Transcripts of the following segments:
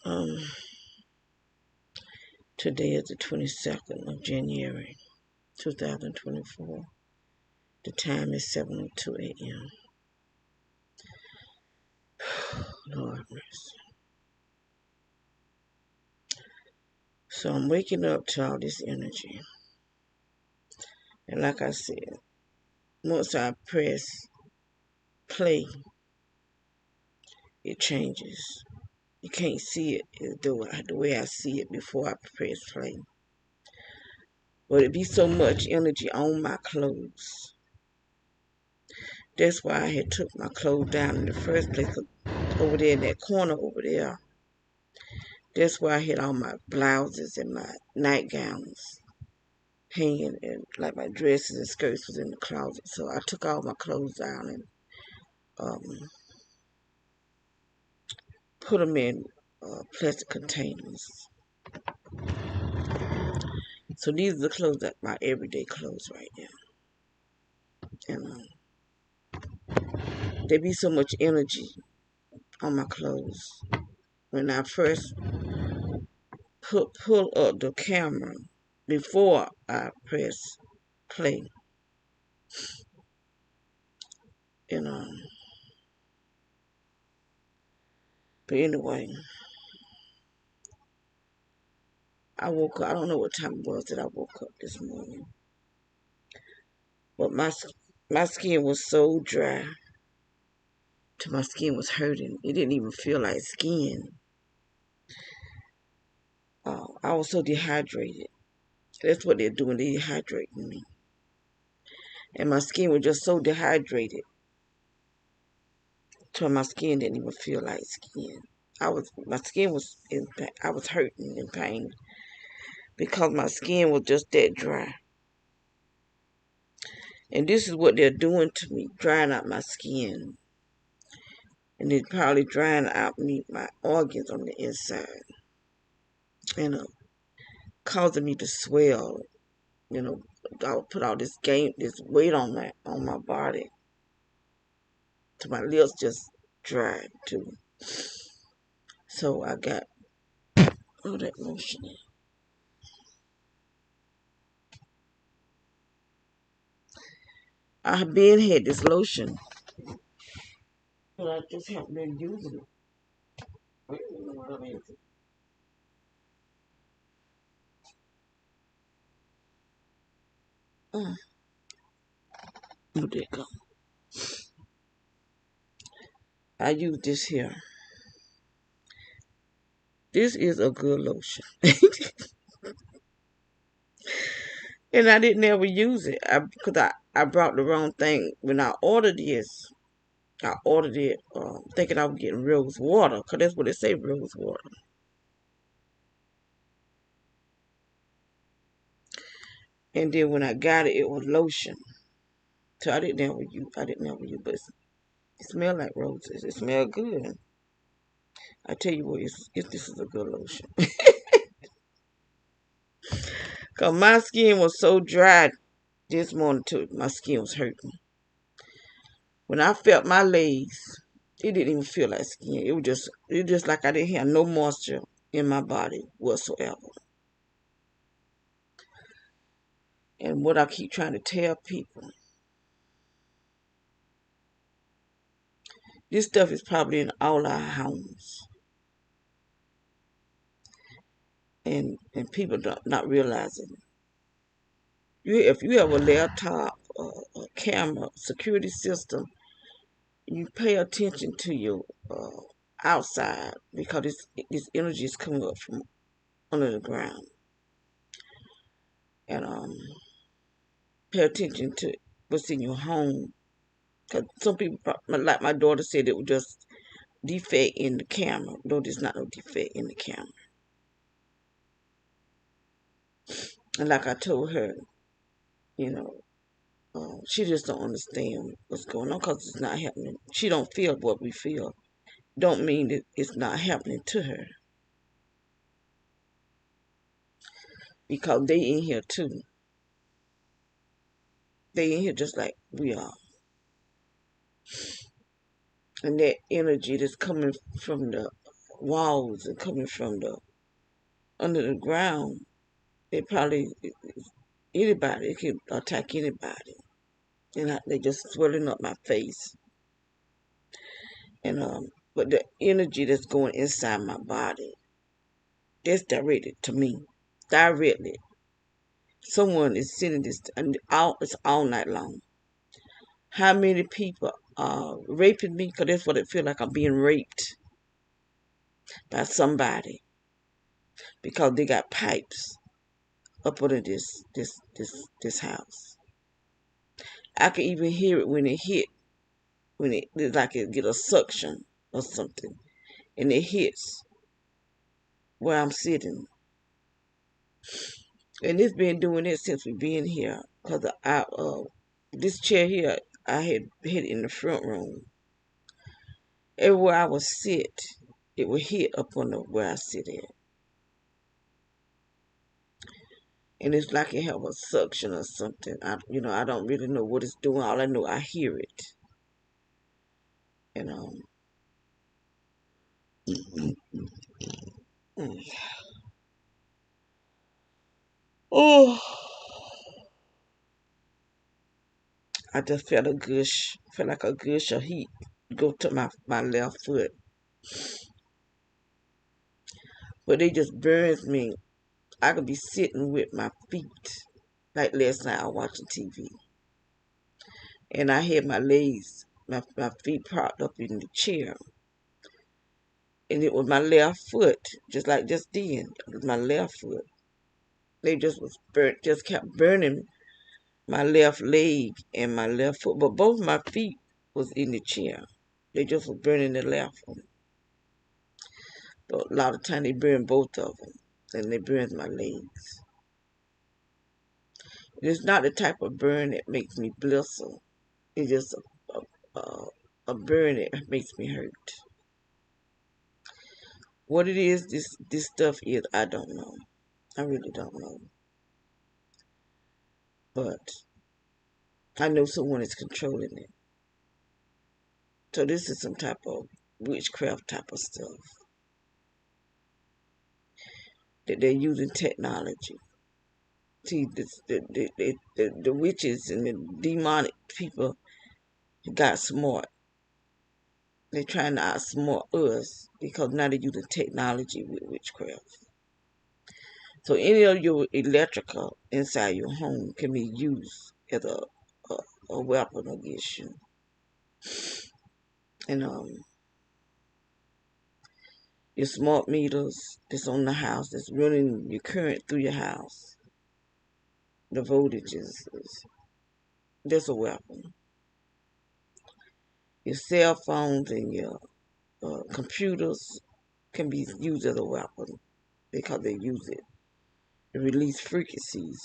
Um, Today is the 22nd of January, 2024. The time is 7:02 a.m. Lord mercy. So I'm waking up to all this energy. And like I said, once I press play, it changes. You can't see it the way I see it before I press play. But it be so much energy on my clothes. That's why I had took my clothes down in the first place. Over there in that corner over there, that's where I had all my blouses and my nightgowns hanging, and like my dresses and skirts was in the closet. So I took all my clothes down and put them in plastic containers. So these are the clothes that my everyday clothes right now. And there be so much energy on my clothes. When I first pull up the camera before I press play, and but anyway, I woke up. I don't know what time it was that I woke up this morning, but my skin was so dry, till my skin was hurting. It didn't even feel like skin. I was so dehydrated. That's what they're doing. They're dehydrating me, and my skin was just so dehydrated, till my skin didn't even feel like skin. My skin was in pain. I was hurting in pain because my skin was just that dry. And this is what they're doing to me, drying out my skin. And they're probably drying out my organs on the inside. You know, causing me to swell. You know, I'll put all this weight on my body. So my lips just dried too. So I got all that lotion in. I have had this lotion, but I just haven't been using it. I don't know what it is. Oh, there it go. I use this here. This is a good lotion. And I didn't ever use it because I brought the wrong thing. When I ordered this, I ordered it thinking I was getting rose water, because that's what it say, rose water. And then when I got it, it was lotion. So I didn't ever use, but it smelled like roses. It smelled good. I tell you what, this is a good lotion. Because my skin was so dry this morning too. My skin was hurting. When I felt my legs, it didn't even feel like skin. It was just like I didn't have no moisture in my body whatsoever. And what I keep trying to tell people, this stuff is probably in all our homes. And people not realizing. If you have a laptop, a camera, security system, you pay attention to your outside, because this energy is coming up from under the ground. And pay attention to what's in your home. Because some people, like my daughter said, it was just defect in the camera. No, there's not no defect in the camera. And like I told her, you know, she just don't understand what's going on because it's not happening. She don't feel what we feel. Don't mean that it's not happening to her. Because they in here too. They in here just like we are. And that energy that's coming from the walls and coming from the under the ground. They probably anybody, it can attack anybody. And they just swelling up my face. And but the energy that's going inside my body, that's directed to me. Directly. Someone is sending this and it's all night long. How many people are raping me? Because that's what it feels like. I'm being raped by somebody. Because they got pipes up under this house. I can even hear it when it hit, when it's like it get a suction or something, and it hits where I'm sitting. And it's been doing it since we've been here. Cause this chair here, I had hit in the front room. Everywhere I would sit, it would hit up on where I sit at. And it's like it have a suction or something. I don't really know what it's doing. All I know, I hear it. And oh, I just felt a gush, felt like a gush of heat go to my left foot. But it just burns me. I could be sitting with my feet. Like last night, I was watching TV. And I had my legs, my feet propped up in the chair. And it was my left foot, just like just then. It was my left foot. They just was burnt, just kept burning my left leg and my left foot. But both my feet was in the chair. They just was burning the left one. But a lot of time they burn both of them. And they burn my legs. It's not the type of burn that makes me bristle. It's just a burn that makes me hurt. What it is, this stuff is, I don't know. I really don't know. But I know someone is controlling it. So this is some type of witchcraft type of stuff. That they're using technology. See, the witches and the demonic people got smart. They're trying to outsmart us because now they're using technology with witchcraft. So any of your electrical inside your home can be used as a weapon against you. And your smart meters that's on the house, that's running your current through your house, the voltage that's a weapon. Your cell phones and your computers can be used as a weapon because they use it to release frequencies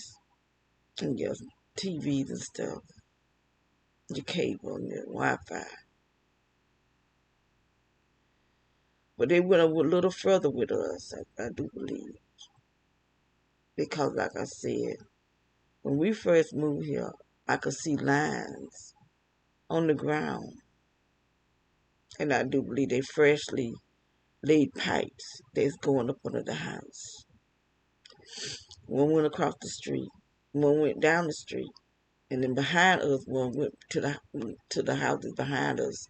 in your TVs and stuff, your cable and your Wi-Fi. But they went a little further with us, I do believe. Because like I said, when we first moved here, I could see lines on the ground. And I do believe they freshly laid pipes that's going up under the house. One went across the street, one went down the street, and then behind us, one went to the houses behind us,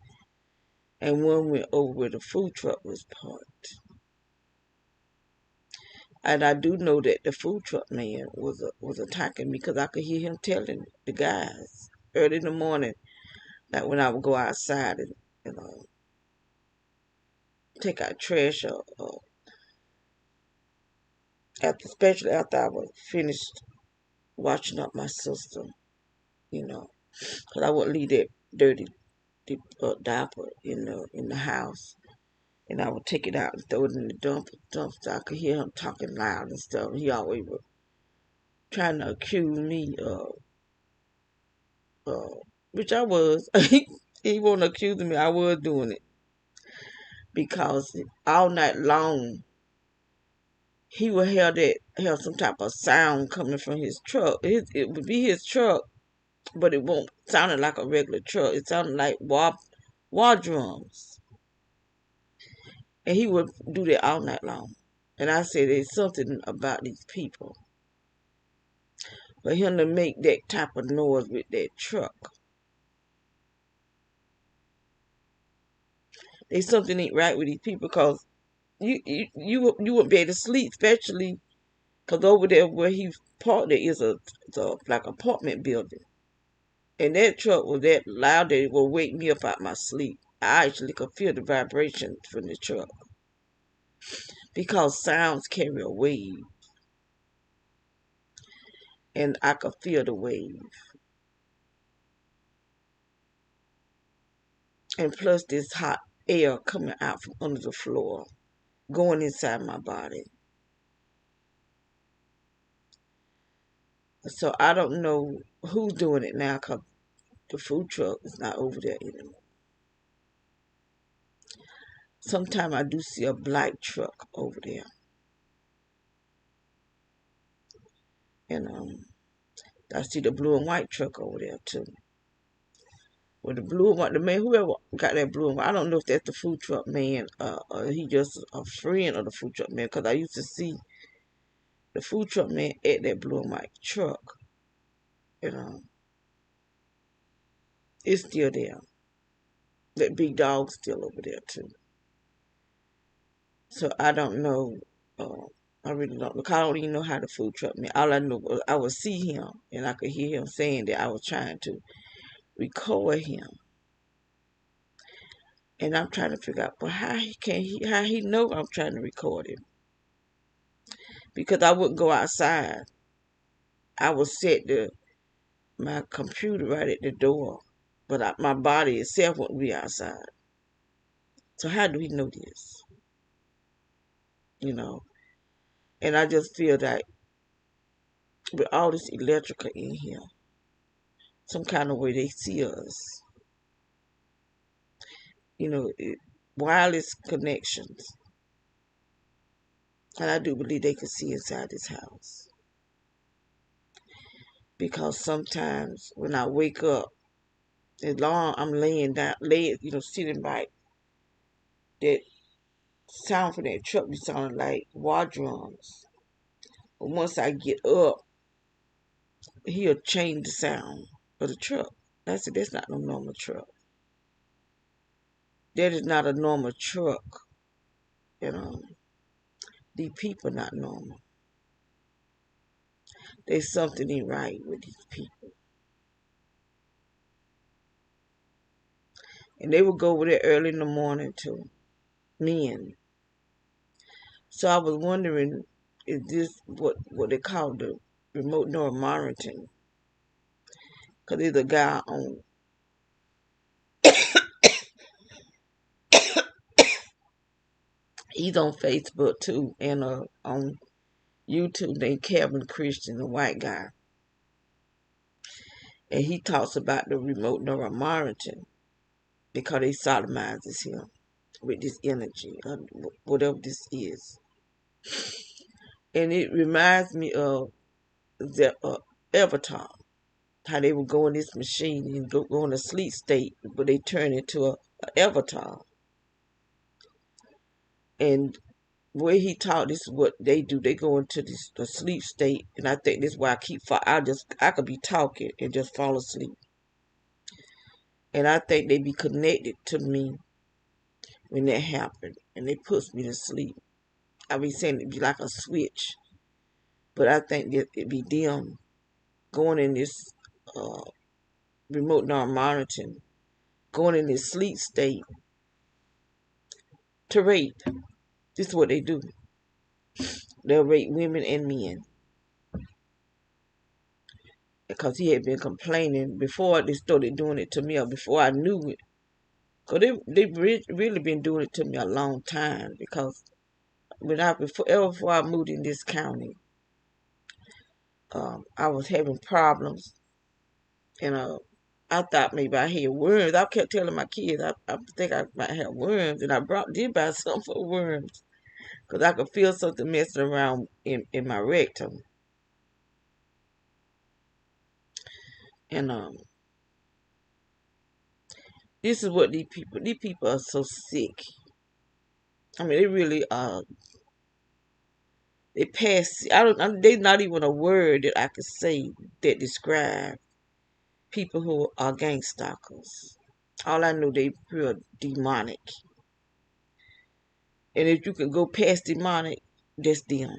and one went over where the food truck was parked. And I do know that the food truck man was attacking me because I could hear him telling the guys early in the morning, like when I would go outside and take out trash or especially after I was finished washing up my sister, because I wouldn't leave that dirty diaper in the house, and I would take it out and throw it in the dumpster. I could hear him talking loud and stuff. He always was trying to accuse me of, which I was. He wasn't accusing me. I was doing it because all night long he would have some type of sound coming from his truck. It would be his truck, but it won't sounded like a regular truck. It sounded like war drums. And he would do that all night long. And I said, there's something about these people. For him to make that type of noise with that truck, there's something ain't right with these people, because you wouldn't be able to sleep, especially because over there where he parked there is a like apartment building. And that truck was that loud that it would wake me up out my sleep. I actually could feel the vibrations from the truck, because sounds carry a wave, and I could feel the wave. And plus this hot air coming out from under the floor, going inside my body. So I don't know who's doing it now, because the food truck is not over there anymore. Sometimes I do see a black truck over there. And I see the blue and white truck over there too. With the blue and white, the man, whoever got that blue and white, I don't know if that's the food truck man, or he just a friend of the food truck man, because I used to see the food truck man at that blue and white truck. And it's still there. That big dog's still over there too. So I don't know. I really don't, because I don't even know how the food truck man. All I know was I would see him and I could hear him saying that I was trying to record him. And I'm trying to figure out, well, how he know I'm trying to record him? Because I wouldn't go outside. I would set my computer right at the door, but my body itself wouldn't be outside. So how do he know this? You know? And I just feel that with all this electrical in here, some kind of way they see us. You know, wireless connections. And I do believe they can see inside this house. Because sometimes when I wake up, as long I'm laying down, sitting right, that sound from that truck be sounding like war drums. But once I get up, he'll change the sound of the truck. I said, that's not no normal truck. That is not a normal truck. You know, these people not normal. There's something ain't right with these people. And they would go over there early in the morning too. Men. So I was wondering, is this what they call the remote neuromonitoring? Because there's a guy on he's on Facebook too, and on YouTube named Kevin Christian, a white guy. And he talks about the remote neuromonitoring because they sodomizes him with this energy, whatever this is. And it reminds me of the Avatar, how they would go in this machine and go in a sleep state, but they turn into a avatar. And where he taught, this is what they do. They go into the sleep state, and I think this is why I could be talking and just fall asleep. And I think they be connected to me when that happened, and they puts me to sleep. I be saying it'd be like a switch, but I think that it be them going in this remote non-monitoring, going in this sleep state to rape. This is what they do. They'll rape women and men. Because he had been complaining before they started doing it to me, or before I knew it. Because they've really been doing it to me a long time. Because before I moved in this county, I was having problems. And I thought maybe I had worms. I kept telling my kids I think I might have worms. And I did buy something for worms. Because I could feel something messing around in my rectum. And this is what these people are so sick. I mean, they really they pass. I don't. There's not even a word that I could say that describe people who are gang stalkers. All I know, they real demonic. And if you can go past demonic, that's them.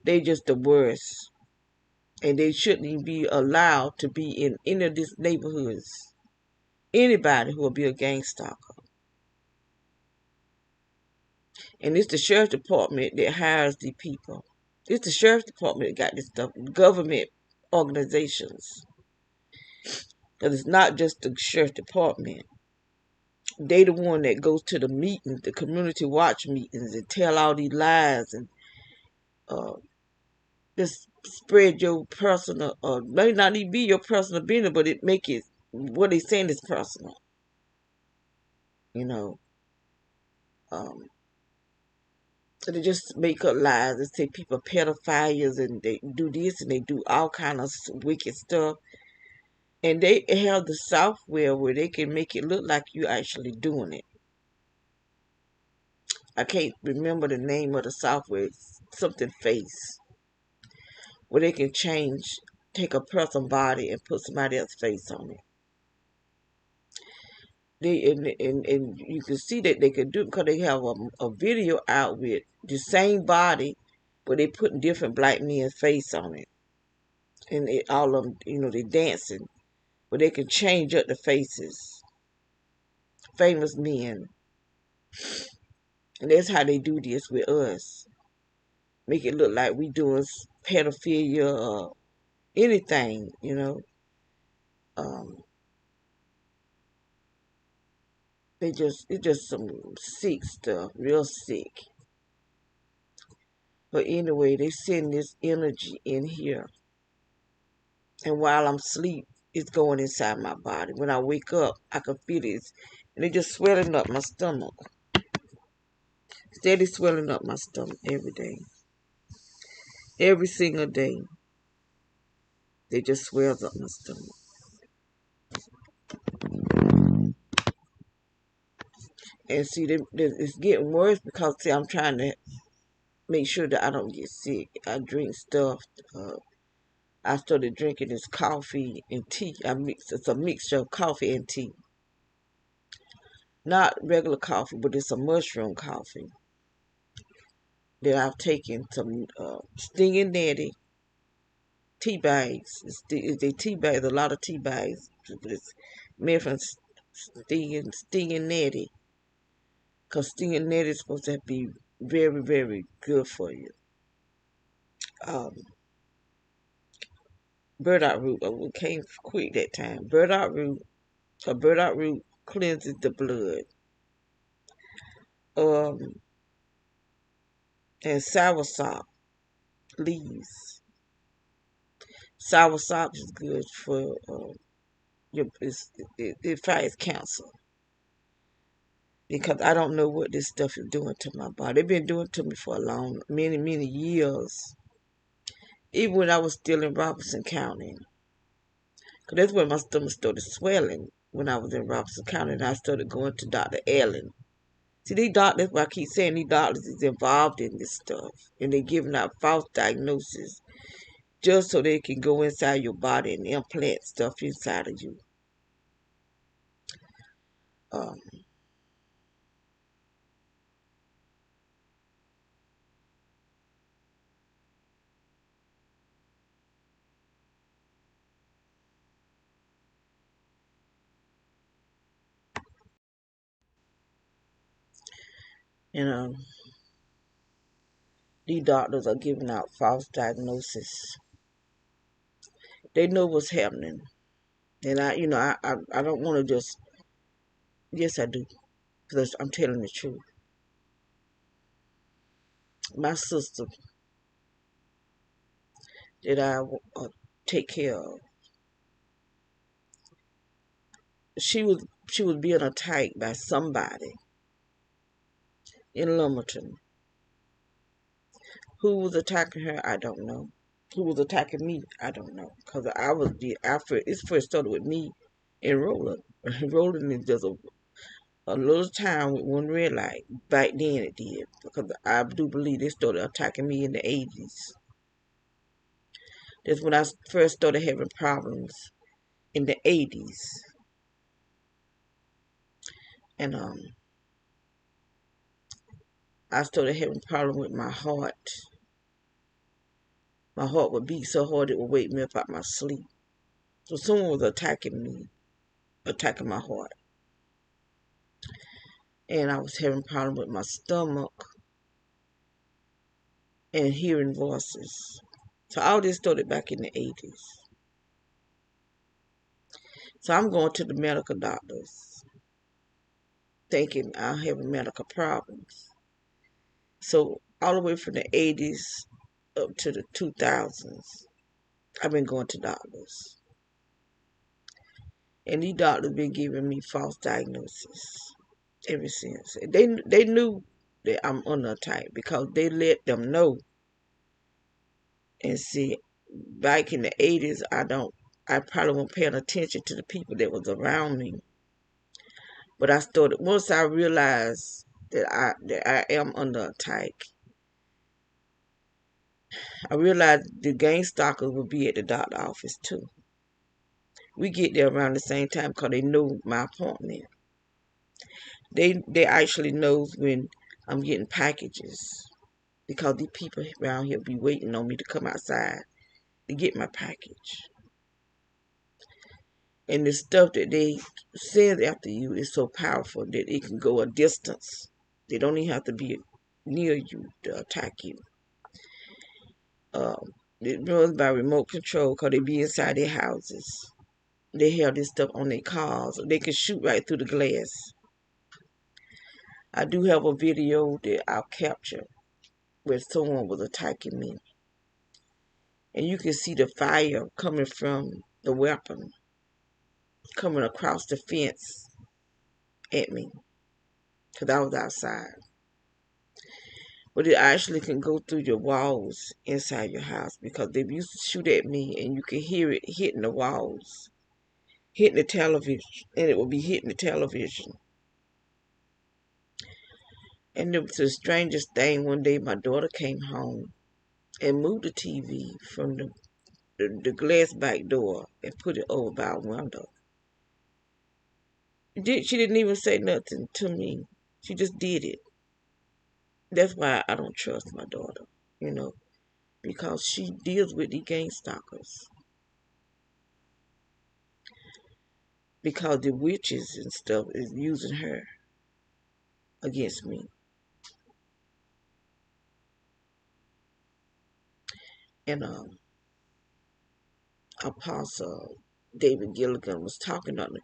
They just the worst. And they shouldn't even be allowed to be in any of these neighborhoods. Anybody who will be a gang stalker. And it's the sheriff department that hires the people. It's the sheriff's department that got this stuff. Government organizations. Because it's not just the sheriff department. They the one that goes to the meetings, the community watch meetings, and tell all these lies and uh, just spread your personal, may not even be your personal business, but it make it, what they saying is personal. You know, um, so they just make up lies and say people are pedophiles and they do this and they do all kind of wicked stuff. And they have the software where they can make it look like you actually doing it. I can't remember the name of the software. It's something face, where they can take a person's body and put somebody else's face on it. And you can see that they can do it because they have a video out with the same body, but they put different black men's face on it. And all of them, they dancing, but they can change up the faces. Famous men. And that's how they do this with us. Make it look like we doing pedophilia or anything. Um, it's just some sick stuff, real sick. But anyway, they send this energy in here. And while I'm asleep, it's going inside my body. When I wake up, I can feel it. And it's just swelling up my stomach. Steady swelling up my stomach every day. Every single day. They just swells up my stomach. And see, it's getting worse because, see, I'm trying to make sure that I don't get sick. I drink stuff. I started drinking this coffee and tea. It's a mixture of coffee and tea. Not regular coffee, but it's a mushroom coffee that I've taken some stinging netty tea bags. They tea bags, a lot of tea bags. It's made from stinging netty. Because stinging netty is supposed to be very, very good for you. Um, burdock root. We came quick that time. Burdock root. A burdock root cleanses the blood. Um, and soursop leaves. Soursop is good for it fights cancer. Because I don't know what this stuff is doing to my body. It's been doing to me for many, many years. Even when I was still in Robertson County. Because that's when my stomach started swelling. When I was in Robertson County, and I started going to Dr. Allen. See, these doctors, that's why I keep saying these doctors is involved in this stuff. And they're giving out false diagnoses just so they can go inside your body and implant stuff inside of you. Um, you know, these doctors are giving out false diagnoses. They know what's happening. And I don't want to just, yes, I do, because I'm telling the truth. My sister that I take care of, she was being attacked by somebody in Lumberton. Who was attacking her? I don't know. Who was attacking me? I don't know. Because it first started with me and Roland. Roland is just a little time with one red light. Back then it did, because I do believe they started attacking me in the 80s. That's when I first started having problems, in the 80s. And I started having problems with my heart. My heart would beat so hard it would wake me up out my sleep. So someone was attacking me, attacking my heart. And I was having problems with my stomach and hearing voices. So all this started back in the 80s. So I'm going to the medical doctors, thinking I'm having medical problems. So all the way from the 80s up to the 2000s, I've been going to doctors. And these doctors been giving me false diagnoses ever since. They knew that I'm under attack because they let them know. And see, back in the 80s, I probably wasn't paying attention to the people that was around me. But I started, once I realized that I am under attack, I realized the gang stalkers will be at the doctor office too. We get there around the same time because they know my appointment. They actually knows when I'm getting packages, because these people around here be waiting on me to come outside to get my package. And the stuff that they send after you is so powerful that it can go a distance. They don't even have to be near you to attack you. It runs by remote control because they be inside their houses. They have this stuff on their cars. They can shoot right through the glass. I do have a video that I'll capture where someone was attacking me. And you can see the fire coming from the weapon, coming across the fence at me, because I was outside. But it actually can go through your walls inside your house, because they used to shoot at me and you could hear it hitting the walls, hitting the television, and it would be hitting the television. And it was the strangest thing. One day my daughter came home and moved the TV from the glass back door and put it over by a window. She didn't even say nothing to me. She just did it. That's why I don't trust my daughter, because she deals with these gang stalkers. Because the witches and stuff is using her against me. And Apostle David Gilligan was talking on it.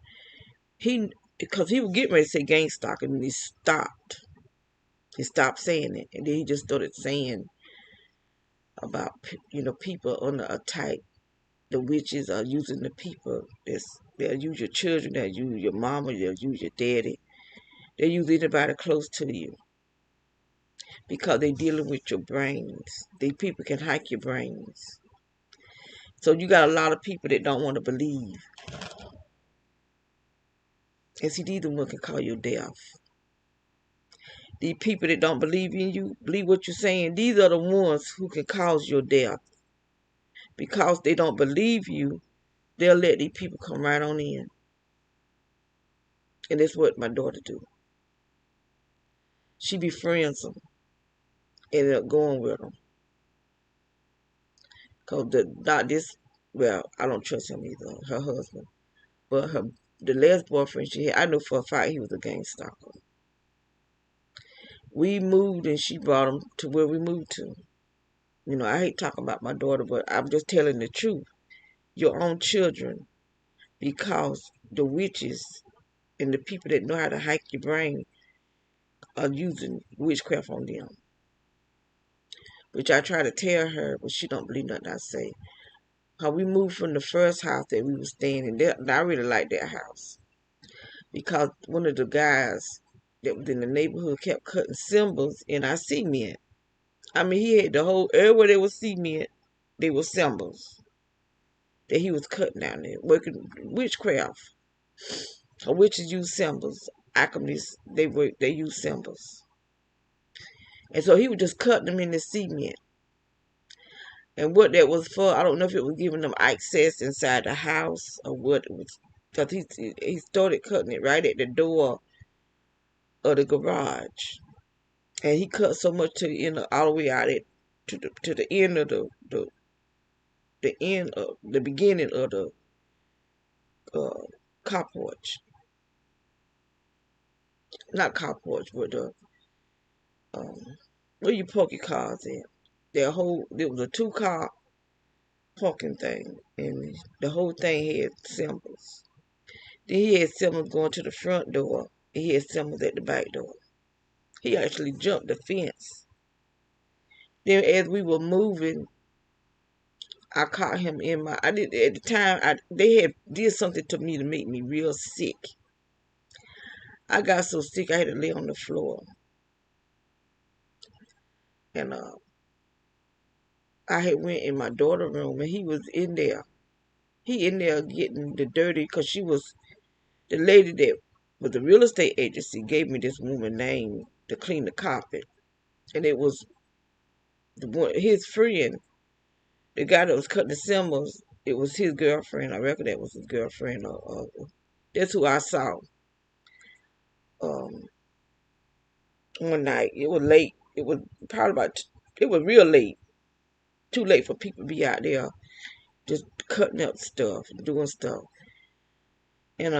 Because he was getting ready to say gang stalker, and he stopped. He stopped saying it, and then he just started saying about people under attack. The witches are using the people. They'll use your children. They'll use your mama. They'll use your daddy. They'll use anybody close to you, because they're dealing with your brains. These people can hack your brains. So you got a lot of people that don't want to believe. And see, these are the ones can call you deaf. These people that don't believe in you, believe what you're saying, these are the ones who can cause your death. Because they don't believe you, they'll let these people come right on in. And that's what my daughter do. She befriends them. Ended up going with them. Because I don't trust him either, her husband. But the last boyfriend she had, I know for a fact he was a gang stalker. We moved and she brought him to where we moved to. I hate talking about my daughter, but I'm just telling the truth. Your own children, because the witches and the people that know how to hack your brain are using witchcraft on them. Which I try to tell her, but she don't believe nothing I say. How we moved from the first house that we were staying in, and I really like that house. Because one of the guys that was in the neighborhood kept cutting symbols in our cement. I mean, he had the whole, everywhere they would cement, they were symbols that he was cutting down there, working witchcraft. Witches use symbols. alchemists, they use symbols. And so he was just cutting them in the cement. And what that was for, I don't know if it was giving them access inside the house or what it was. Because he started cutting it right at the door of the garage. And he cut so much to the end of, all the way out at, to the end of the end of the beginning of the uh, car porch. Not car porch, but the where you park your cars at. There was a 2-car parking thing, and the whole thing had symbols. Then he had symbols going to the front door, and he had symbols at the back door. He actually jumped the fence. Then as we were moving, I caught him in my. I did at the time. They had did something to me to make me real sick. I got so sick I had to lay on the floor, and I had went in my daughter's room, and he was in there. He in there getting the dirty, because she was the lady that was the real estate agency gave me this woman name to clean the carpet, and it was his friend, the guy that was cutting the symbols. It was his girlfriend. I reckon that was his girlfriend. That's who I saw. Um, One night it was late. It was probably about. It was real late. Too late for people to be out there just cutting up stuff, doing stuff. And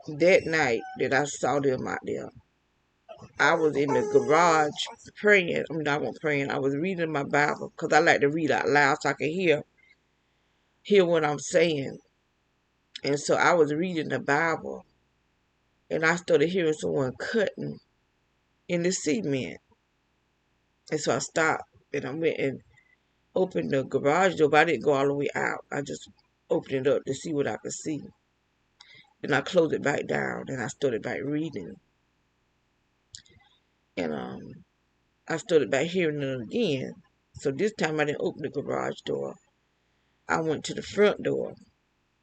that night that I saw them out there, I was in the garage praying. I mean, I wasn't praying. I was reading my Bible because I like to read out loud so I can hear what I'm saying. And so I was reading the Bible, and I started hearing someone cutting in the cement. And so I stopped, and I went and opened the garage door, but I didn't go all the way out. I just opened it up to see what I could see. Then I closed it back down, and I started back reading. And I started back hearing it again. So this time I didn't open the garage door. I went to the front door,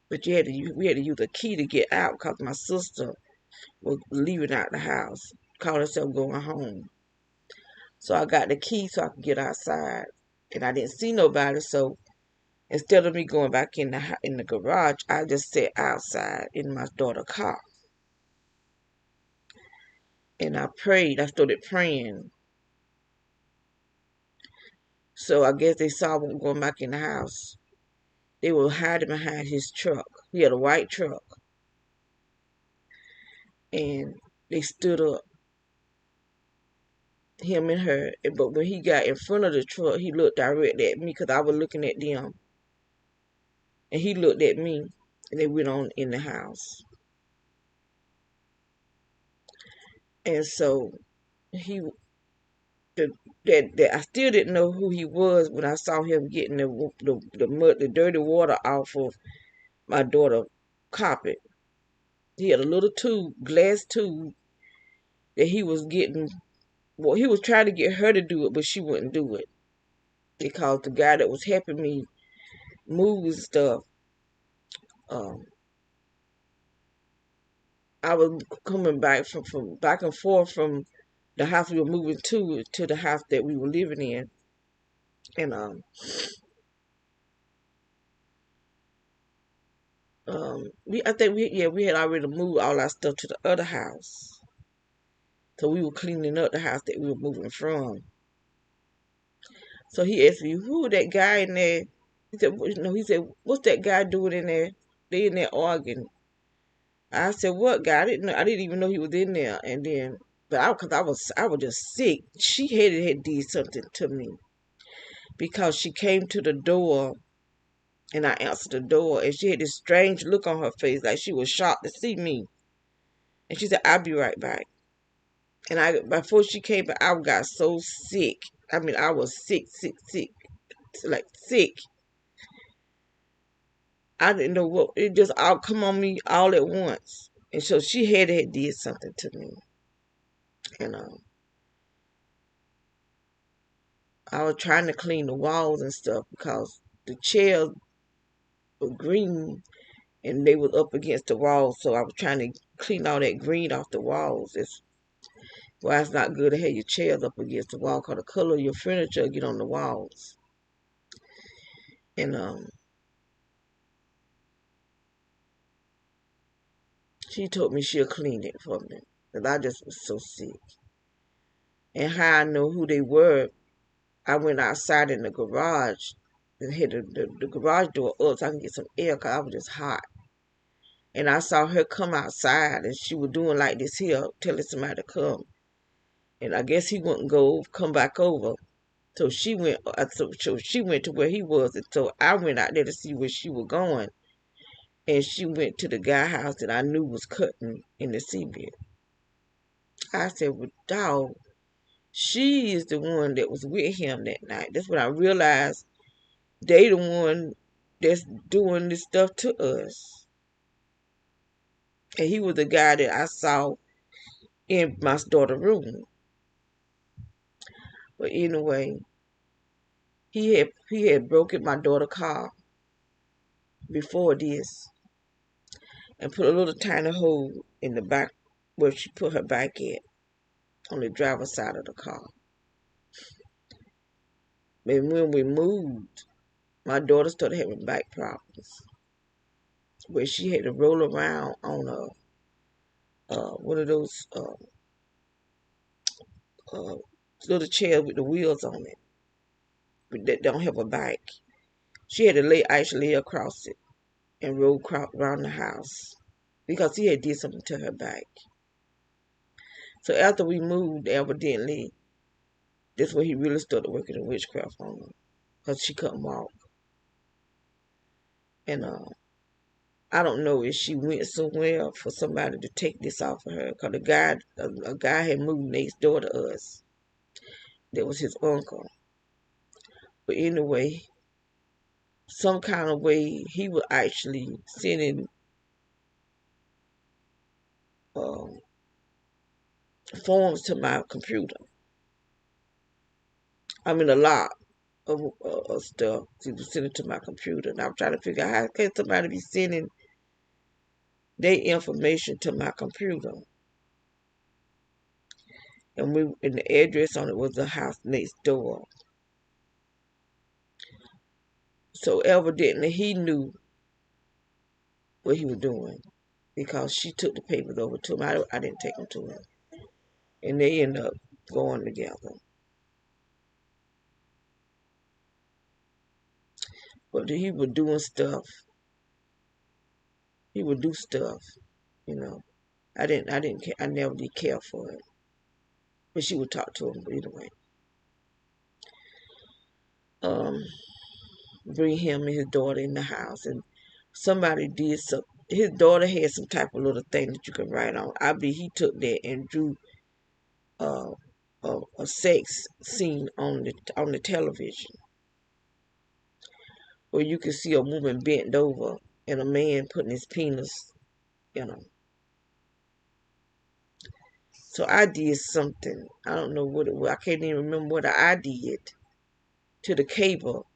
but we had to use a key to get out because my sister was leaving out the house, called herself going home. So I got the key so I could get outside, and I didn't see nobody. So instead of me going back in the garage, I just sat outside in my daughter's car, and I prayed. I started praying. So I guess they saw me going back in the house. They were hiding behind his truck. He had a white truck, and they stood up, him and her. But when he got in front of the truck, he looked directly at me because I was looking at them, and he looked at me, and they went on in the house. And so he, that I still didn't know who he was when I saw him getting the mud, the dirty water off of my daughter's carpet. He had a little tube, glass tube, that he was getting. Well, he was trying to get her to do it, but she wouldn't do it because the guy that was helping me move and stuff, um, I was coming back from back and forth from the house we were moving to the house that we were living in, and I think we had already moved all our stuff to the other house, so we were cleaning up the house that we were moving from. So he asked me, "Who that guy in there?" He said, "No." He said, "What's that guy doing in there? They in there arguing." I said, "What guy?" I didn't know. I didn't even know he was in there. And then, but cause I was just sick. She had did something to me because she came to the door, and I answered the door, and she had this strange look on her face, like she was shocked to see me. And she said, "I'll be right back." And before she came back, I got so sick. I mean, I was sick, like sick. I didn't know what it just all come on me all at once. And so she had did something to me, and I was trying to clean the walls and stuff because the chairs was green, and they was up against the wall. So I was trying to clean all that green off the walls. It's why it's not good to have your chairs up against the wall, because the color of your furniture get on the walls. And she told me she'll clean it for me, because I just was so sick. And how I know who they were, I went outside in the garage and hit the garage door up so I can get some air, because I was just hot. And I saw her come outside, and she was doing like this here, telling somebody to come. And I guess he wouldn't come back over. So she went. So she went to where he was, and so I went out there to see where she was going. And she went to the guy house that I knew was cutting in the cement. I said, "Well, dog, she is the one that was with him that night." That's when I realized they the one that's doing this stuff to us. And he was the guy that I saw in my daughter's room. But anyway, he had broken my daughter's car before this and put a little tiny hole in the back where she put her back at on the driver's side of the car. And when we moved, my daughter started having back problems where she had to roll around on one of those uh, little chairs with the wheels on it that don't have a back. She had to actually lay across it and roll around the house because he had did something to her back. So after we moved, evidently, that's where he really started working in witchcraft on her, because she couldn't walk. And I don't know if she went somewhere for somebody to take this off of her, because a guy had moved next door to us. That was his uncle. But anyway, some kind of way he was actually sending um, forms to my computer. I mean, a lot of stuff he was sending to my computer. And I'm trying to figure out how can somebody be sending their information to my computer. And the address on it was the house next door. So evidently he knew what he was doing, because she took the papers over to him. I didn't take them to him. And they ended up going together. But he was doing stuff. He would do stuff, you know. I didn't care. I never did care for it. But she would talk to him anyway. Um, Bring him and his daughter in the house, and somebody did some. His daughter had some type of little thing that you can write on. I believe he took that and drew uh, a sex scene on the television, where you could see a woman bent over and a man putting his penis, you know. So I did something. I don't know what it was. I can't even remember what I did to the cable,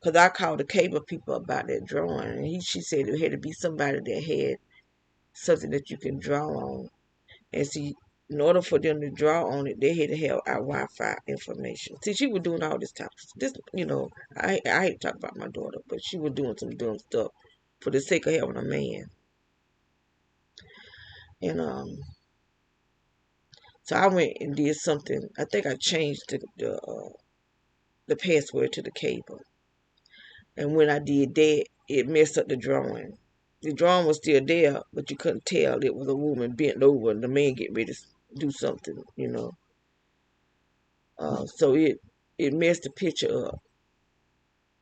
because I called the cable people about that drawing, and she said it had to be somebody that had something that you can draw on. And see, in order for them to draw on it, they had to have our Wi-Fi information. See, she was doing all this type of this, I hate to talk about my daughter, but she was doing some dumb stuff for the sake of having a man. And so I went and did something. I think I changed the password to the cable. And when I did that, it messed up the drawing. The drawing was still there, but you couldn't tell it was a woman bent over and the man getting ready to do something, you know. So it messed the picture up.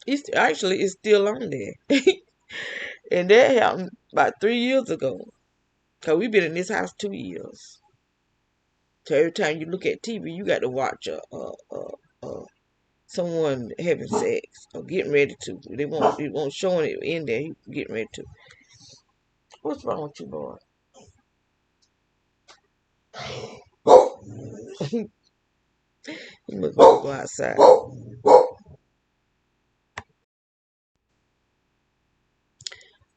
It's still on there. And that happened about 3 years ago. Because we've been in this house 2 years. So every time you look at TV, you got to watch someone having sex or getting ready to. It won't showing it in there. You getting ready to. What's wrong with you, boy? You must go outside.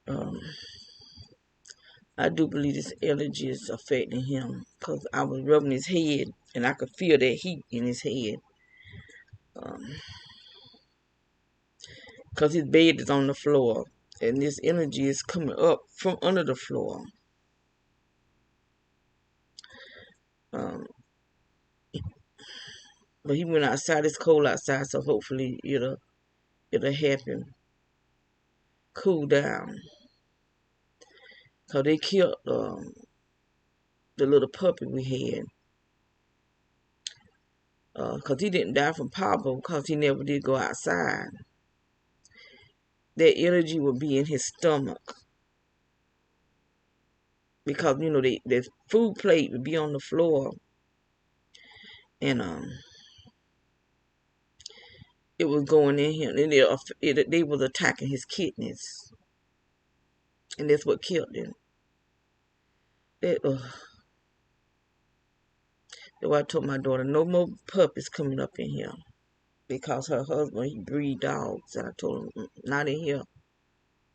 Um, I do believe this energy is affecting him because I was rubbing his head and I could feel that heat in his head. Because his bed is on the floor and this energy is coming up from under the floor. Um, but he went outside. It's cold outside, so hopefully it'll help him cool down. Because they killed the little puppy we had. Because he didn't die from Pablo because he never did go outside. That energy would be in his stomach. Because, you know, the food plate would be on the floor. And it was going in him. And they was attacking his kidneys. And that's what killed him. That's why I told my daughter, no more puppies coming up in here. Because her husband, he breed dogs. And I told him, not in here.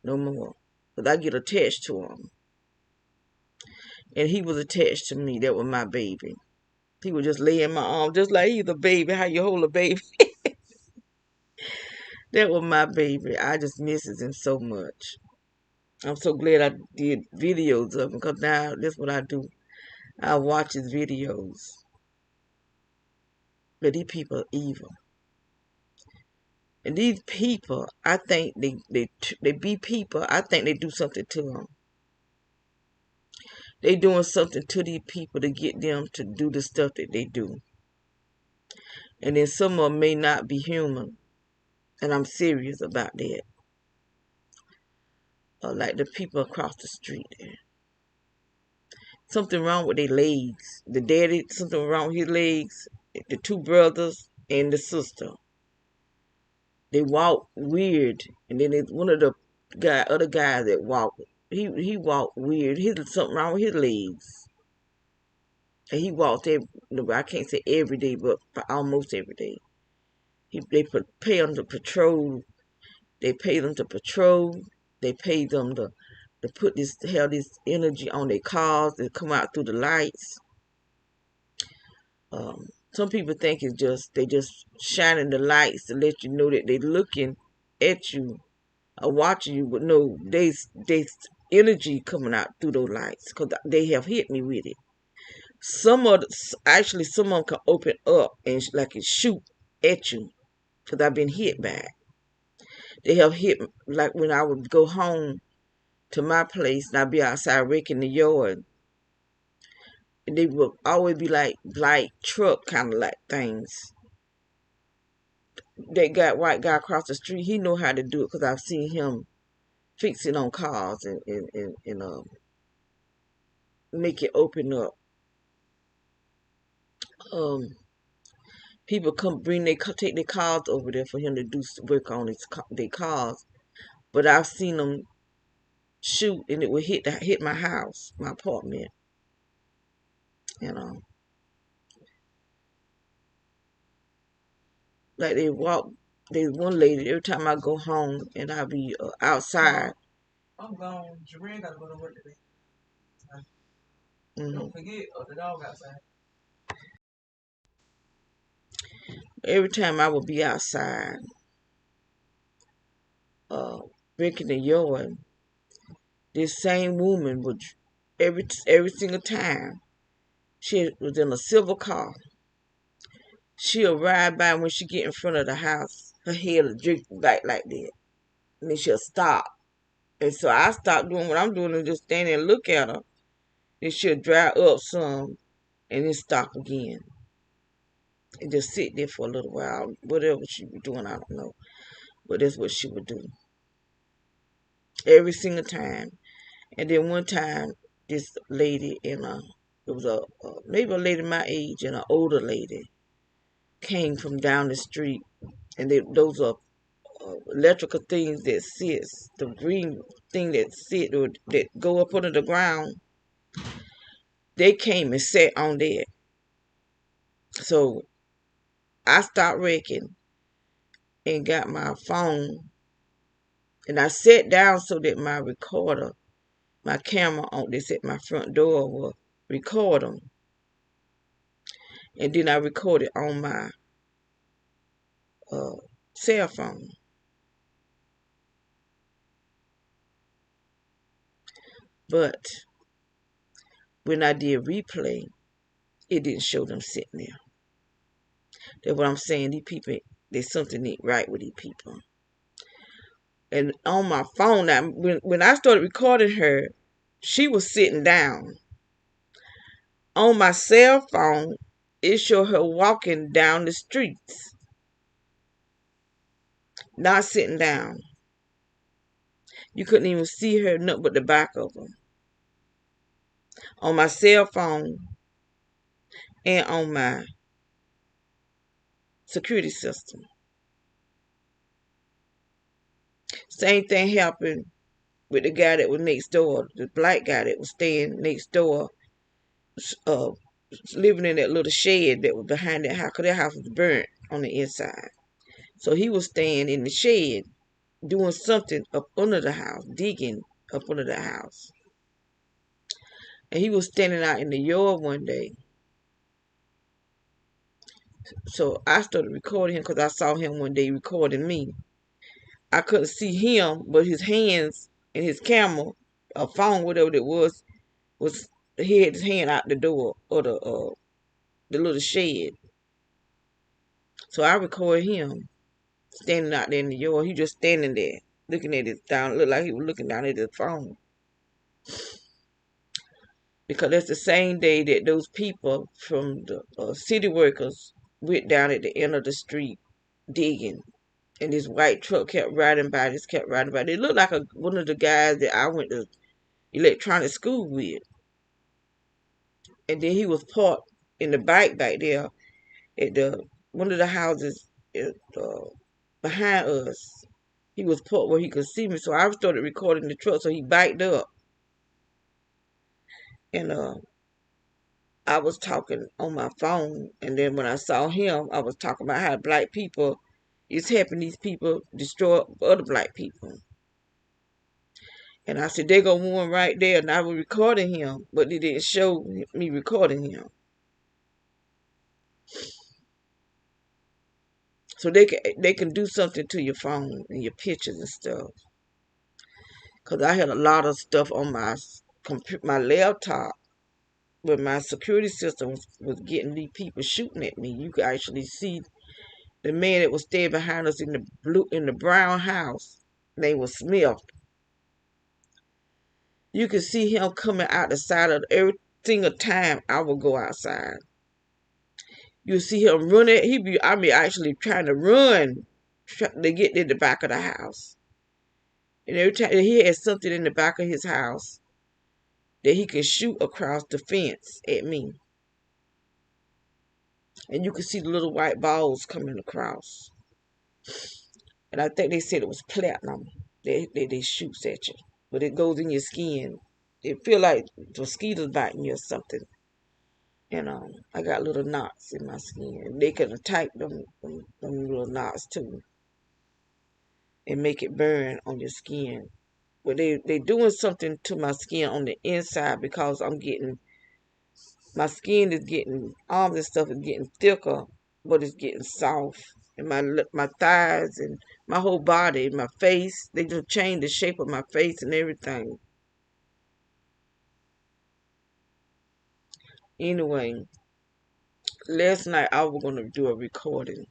No more. Because I get attached to him. And he was attached to me. That was my baby. He would just lay in my arms, just like he's a baby. How you hold a baby? That was my baby. I just misses him so much. I'm so glad I did videos of him because now that's what I do. I watch his videos. But these people are evil. And these people, I think they be people. I think they do something to them. They doing something to these people to get them to do the stuff that they do. And then some of them may not be human. And I'm serious about that. Like the people across the street there. Something wrong with their legs. The daddy, something wrong with his legs. The two brothers and the sister. They walk weird. And then one of the other guys that walked, he walked weird. There's something wrong with his legs. And he walked I can't say every day, but almost every day. They pay them to patrol. They pay them to patrol. They pay them to put this energy on their cars that come out through the lights. Some people think they just shining the lights to let you know that they looking at you or watching you, but no, there's energy coming out through those lights because they have hit me with it. Some of them can open up and like it shoot at you because I've been hit by it. They have hit like when I would go home to my place and I'd be outside raking the yard. And they would always be like truck kind of like things. That white guy across the street, he know how to do it because I've seen him fix it on cars and make it open up. People come take their cars over there for him to do work on their cars. But I've seen them shoot and it would hit my house, my apartment. You know, like they walk. There's one lady every time I go home and I be outside. I'm gone. Jermaine gotta go to work today. Don't forget the dog outside. Every time I would be outside, breaking the yard, this same woman would every single time. She was in a silver car. She'll ride by when she get in front of the house. Her head will drink back like that. And then she'll stop. And so I stop doing what I'm doing and just stand there and look at her. Then she'll drive up some and then stop again. And just sit there for a little while. Whatever she was doing, I don't know. But that's what she would do. Every single time. And then one time, this lady it was maybe a lady my age and an older lady came from down the street. And those are electrical things that sits, the green thing that sit or that go up under the ground. They came and sat on there. So I stopped wrecking and got my phone And I sat down so that my recorder, my camera on this at my front door will record them. And then I recorded on my uh, cell phone. But when I did replay, it didn't show them sitting there. That's what I'm saying. These people, there's something ain't right with these people. And on my phone, now, when I started recording her, she was sitting down. On my cell phone, it showed her walking down the streets, not sitting down. You couldn't even see her, nothing but the back of her. On my cell phone and on my security system. Same thing happened with the guy that was next door, the black guy that was staying next door, uh, living in that little shed that was behind that house, because that house was burnt on the inside. So he was staying in the shed, doing something up under the house, digging up under the house. And he was standing out in the yard one day. So I started recording him because I saw him one day recording me. I couldn't see him, but his hands and his camera, a phone, whatever it was he had his hand out the door or the little shed. So I recorded him standing out there in the yard. He just standing there, looking at his down, looked like he was looking down at his phone. Because that's the same day that those people from the city workers went down at the end of the street digging. And this white truck kept riding by, It looked like one of the guys that I went to electronic school with. And then he was parked in the bike back there at one of the houses behind us. He was parked where he could see me, so I started recording the truck. So he biked up, and I was talking on my phone. And then when I saw him, I was talking about how black people is helping these people destroy other black people. And I said, they go one right there, and I was recording him, but they didn't show me recording him. So they can do something to your phone and your pictures and stuff. Because I had a lot of stuff on my laptop where my security system was getting these people shooting at me. You could actually see the man that was staying behind us in the brown house. Name was Smith. You could see him coming out the side of every single time I would go outside. You see him running. Actually trying to run to get in the back of the house. And every time he had something in the back of his house that he could shoot across the fence at me. And you could see the little white balls coming across. And I think they said it was platinum they shoots at you. But it goes in your skin. It feel like mosquitoes biting you or something. And I got little knots in my skin. They can attack them little knots too. And make it burn on your skin. But they doing something to my skin on the inside because my skin is getting, arms and stuff is getting thicker, but it's getting soft. And my thighs and my whole body, my face, they just changed the shape of my face and everything. Anyway, last night I was going to do a recording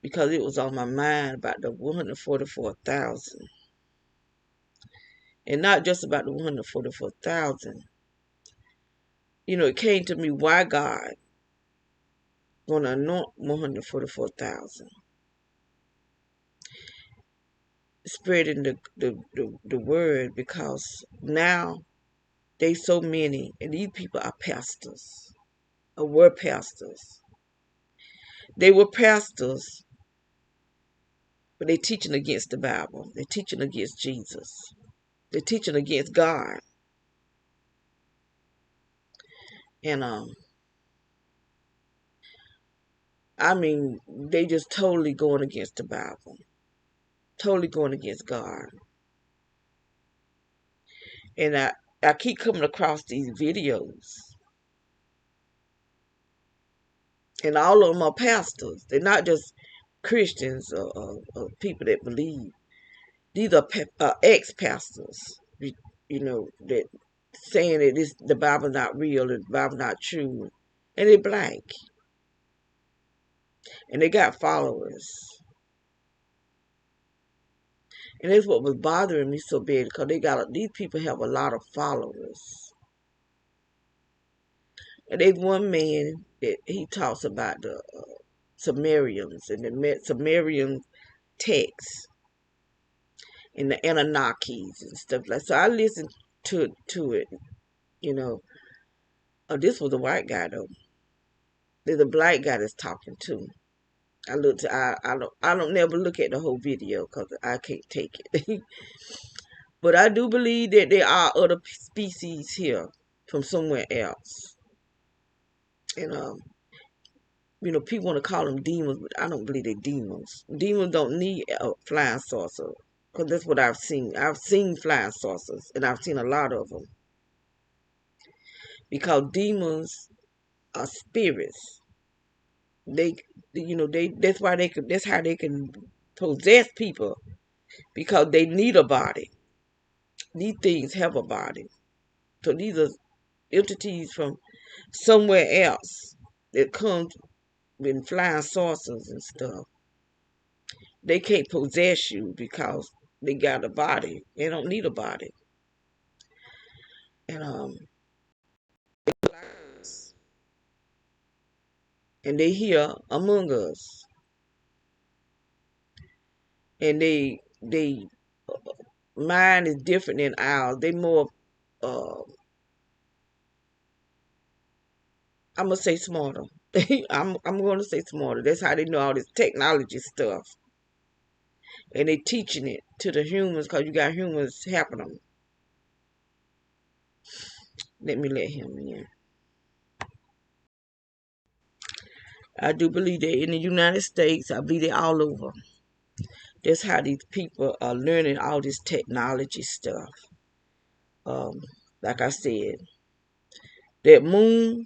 because it was on my mind about the 144,000. And not just about the 144,000. It came to me why God going to anoint 144,000. Spreading the word, because now they so many, and these people are pastors, or were pastors. They were pastors, but they're teaching against the Bible. They're teaching against Jesus. They're teaching against God. And they just totally going against the Bible. totally going against God. And I keep coming across these videos, and all of them are pastors. They're not just Christians or people that believe. These are ex-pastors, that saying that the Bible's not real, the Bible's not true, and they're black, and they got followers. And that's what was bothering me so bad, because these people have a lot of followers. And there's one man that he talks about the Sumerians and the Sumerian texts and the Anunnakis and stuff like that. So I listened to it, you know. Oh, this was a white guy though. There's a black guy that's talking too. I don't never look at the whole video because I can't take it. But I do believe that there are other species here from somewhere else. And people want to call them demons, but I don't believe they're demons. Demons don't need a flying saucer, because that's what I've seen. I've seen flying saucers, and I've seen a lot of them. Because demons are spirits. That's why that's how they can possess people, because they need a body. These things have a body. So these are entities from somewhere else that come in flying saucers and stuff. They can't possess you because they got a body. They don't need a body. And and they here among us. And they mind is different than ours. They more I'm gonna say smarter. I'm gonna say smarter. That's how they know all this technology stuff. And they teaching it to the humans, because you got humans helping them. Let me let him in. I do believe that in the United States, I believe they're all over. That's how these people are learning all this technology stuff. Like I said, that moon,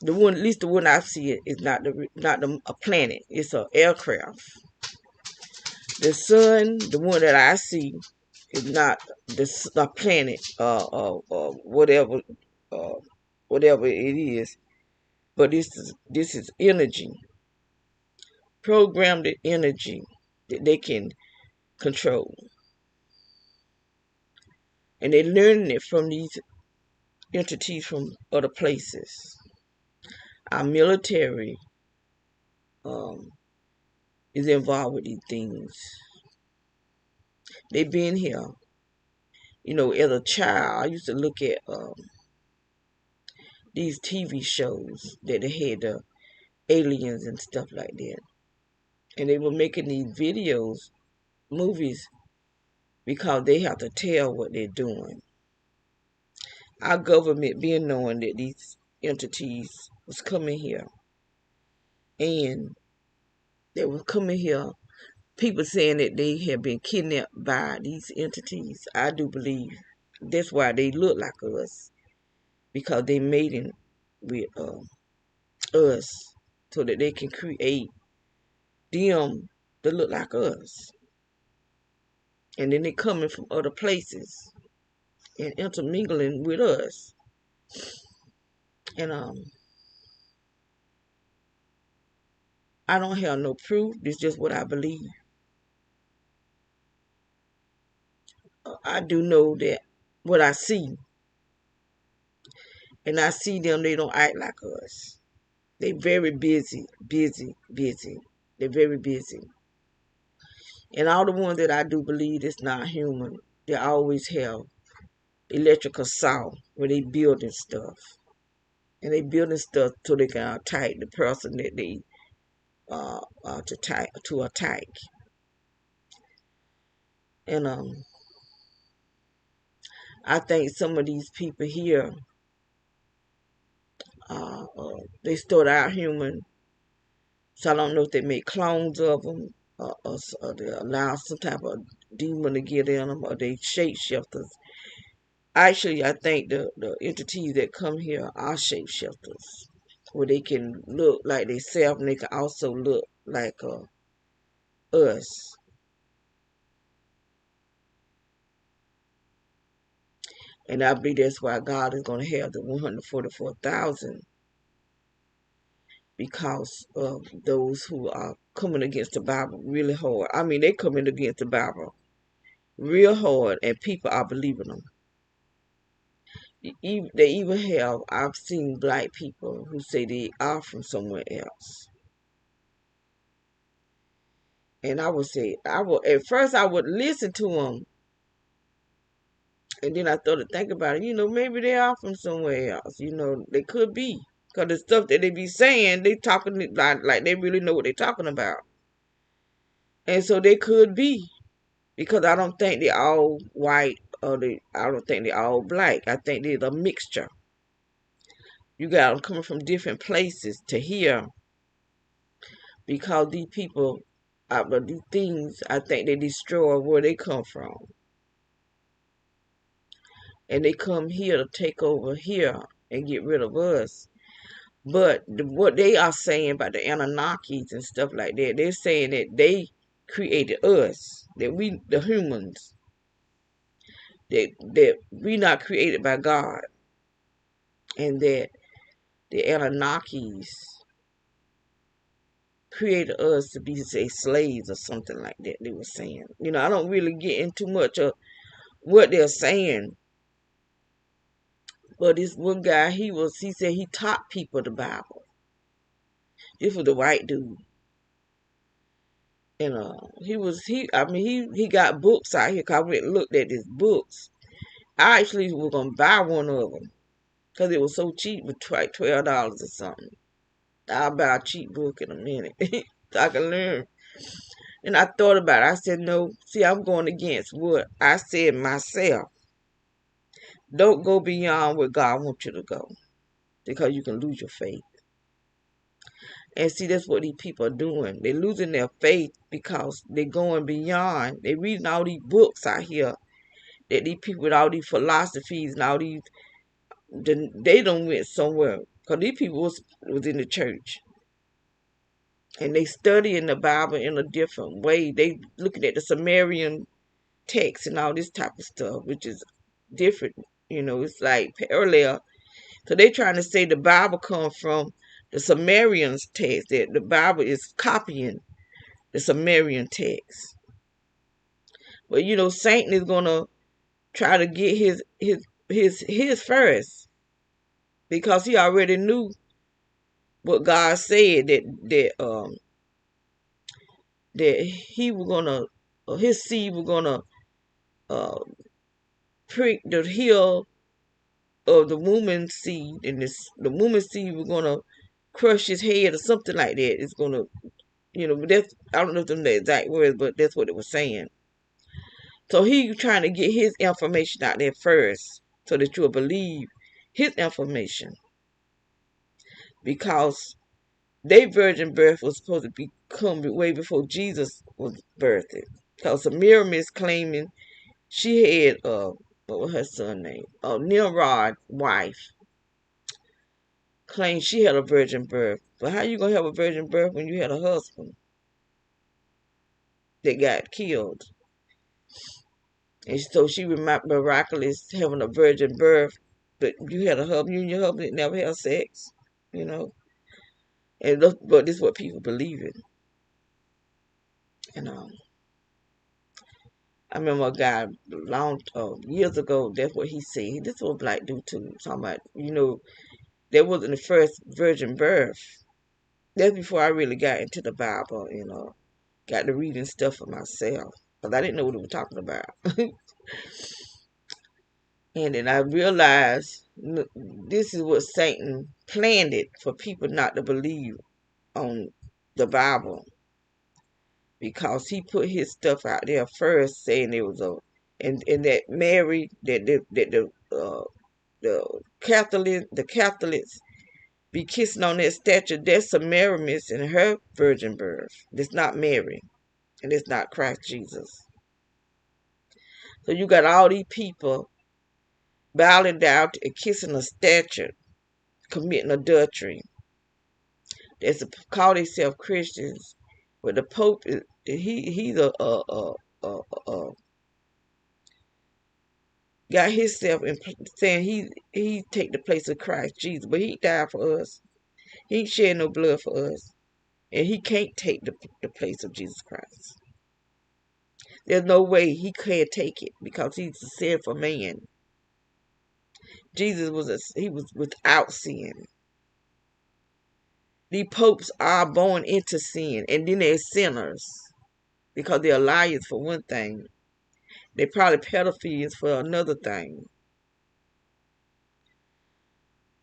the one, at least the one I see it, is not a planet. It's an aircraft. The sun, the one that I see, is not a planet, whatever, uh, whatever it is. But this is energy, programmed energy that they can control, and they're learning it from these entities from other places. Our military um, is involved with these things. They've been here. As a child, I used to look at these TV shows that they had the aliens and stuff like that. And they were making these movies, because they have to tell what they're doing. Our government being knowing that these entities was coming here, and they were coming here, people saying that they have been kidnapped by these entities. I do believe that's why they look like us, because they mating with us so that they can create them to look like us. And then they coming from other places and intermingling with us. And I don't have no proof. It's just what I believe. I do know that what I see, and I see them, they don't act like us. They very busy, busy, busy. They're very busy. And all the ones that I do believe is not human, they always have electrical saw where they building stuff. And they building stuff so they can attack the person that they to attack. And I think some of these people here, they start out human. So I don't know if they make clones of them, they allow some type of demon to get in them, or they shapeshifters. Actually, I think the entities that come here are shapeshifters, where they can look like they self, and they can also look like us. And I believe that's why God is going to have the 144,000, because of those who are coming against the Bible really hard. I mean, they coming against the Bible real hard, and people are believing them. They even have, I've seen black people who say they are from somewhere else. And I would say, at first I would listen to them. And then I started thinking about it. Maybe they are from somewhere else. They could be. Because the stuff that they be saying, they talking like they really know what they're talking about. And so they could be. Because I don't think they're all white, I don't think they're all black. I think they're a mixture. You got them coming from different places to here, because these people, these things, I think they destroy where they come from. And they come here to take over here and get rid of us. But what they are saying about the Anunnakis and stuff like that, they're saying that they created us, that we, the humans, that we not created by God, and that the Anunnakis created us to be, say, slaves or something like that. They were saying. I don't really get into much of what they're saying. But this one guy, he said he taught people the Bible. This was the white dude. And he got books out here, 'cause I went and looked at his books. I actually was gonna buy one of them, 'cause it was so cheap, with like $12 or something. I'll buy a cheap book in a minute so I can learn. And I thought about it. I said, no, see, I'm going against what I said myself. Don't go beyond where God wants you to go, because you can lose your faith. And see, that's what these people are doing. They're losing their faith because they're going beyond. They're reading all these books out here that these people with all these philosophies and all these, they don't went somewhere. Because these people was in the church. And they studying the Bible in a different way. They looking at the Sumerian text and all this type of stuff, which is different. It's like parallel. So they trying to say the Bible comes from the Sumerians text, that the Bible is copying the Sumerian text. But Satan is gonna try to get his first, because he already knew what God said, that he was gonna, his seed was gonna prick the heel of the woman's seed, and the woman's seed was gonna crush his head or something like that. It's gonna, that's, I don't know if them the exact words, but that's what it was saying. So he trying to get his information out there first, so that you'll believe his information, because their virgin birth was supposed to come way before Jesus was birthed. Because Miriam is claiming she had what was her son name? Nimrod's wife claimed she had a virgin birth. But how you gonna have a virgin birth when you had a husband that got killed? And so she miraculous having a virgin birth, but you had a husband, you and your husband never had sex, you know. But this is what people believe in. And I remember a guy long years ago. That's what he said. This was a black dude too. Talking about, that wasn't the first virgin birth. That's before I really got into the Bible. Got to reading stuff for myself, because I didn't know what he was talking about. And then I realized this is what Satan planned it for people not to believe on the Bible, because he put his stuff out there first, saying it was and that Mary, that the Catholics be kissing on that statue. That's Semiramis and her virgin birth. That's not Mary. and it's not Christ Jesus. So you got all these people bowing down and kissing a statue, committing adultery. That's call themselves Christians, but the Pope he's got himself in saying he take the place of Christ Jesus, but he died for us. He ain't shed no blood for us, and he can't take the place of Jesus Christ. There's no way he can't take it because he's a sinful man. Jesus he was without sin. These popes are born into sin, and then they're sinners because they're liars for one thing. They're probably pedophiles for another thing.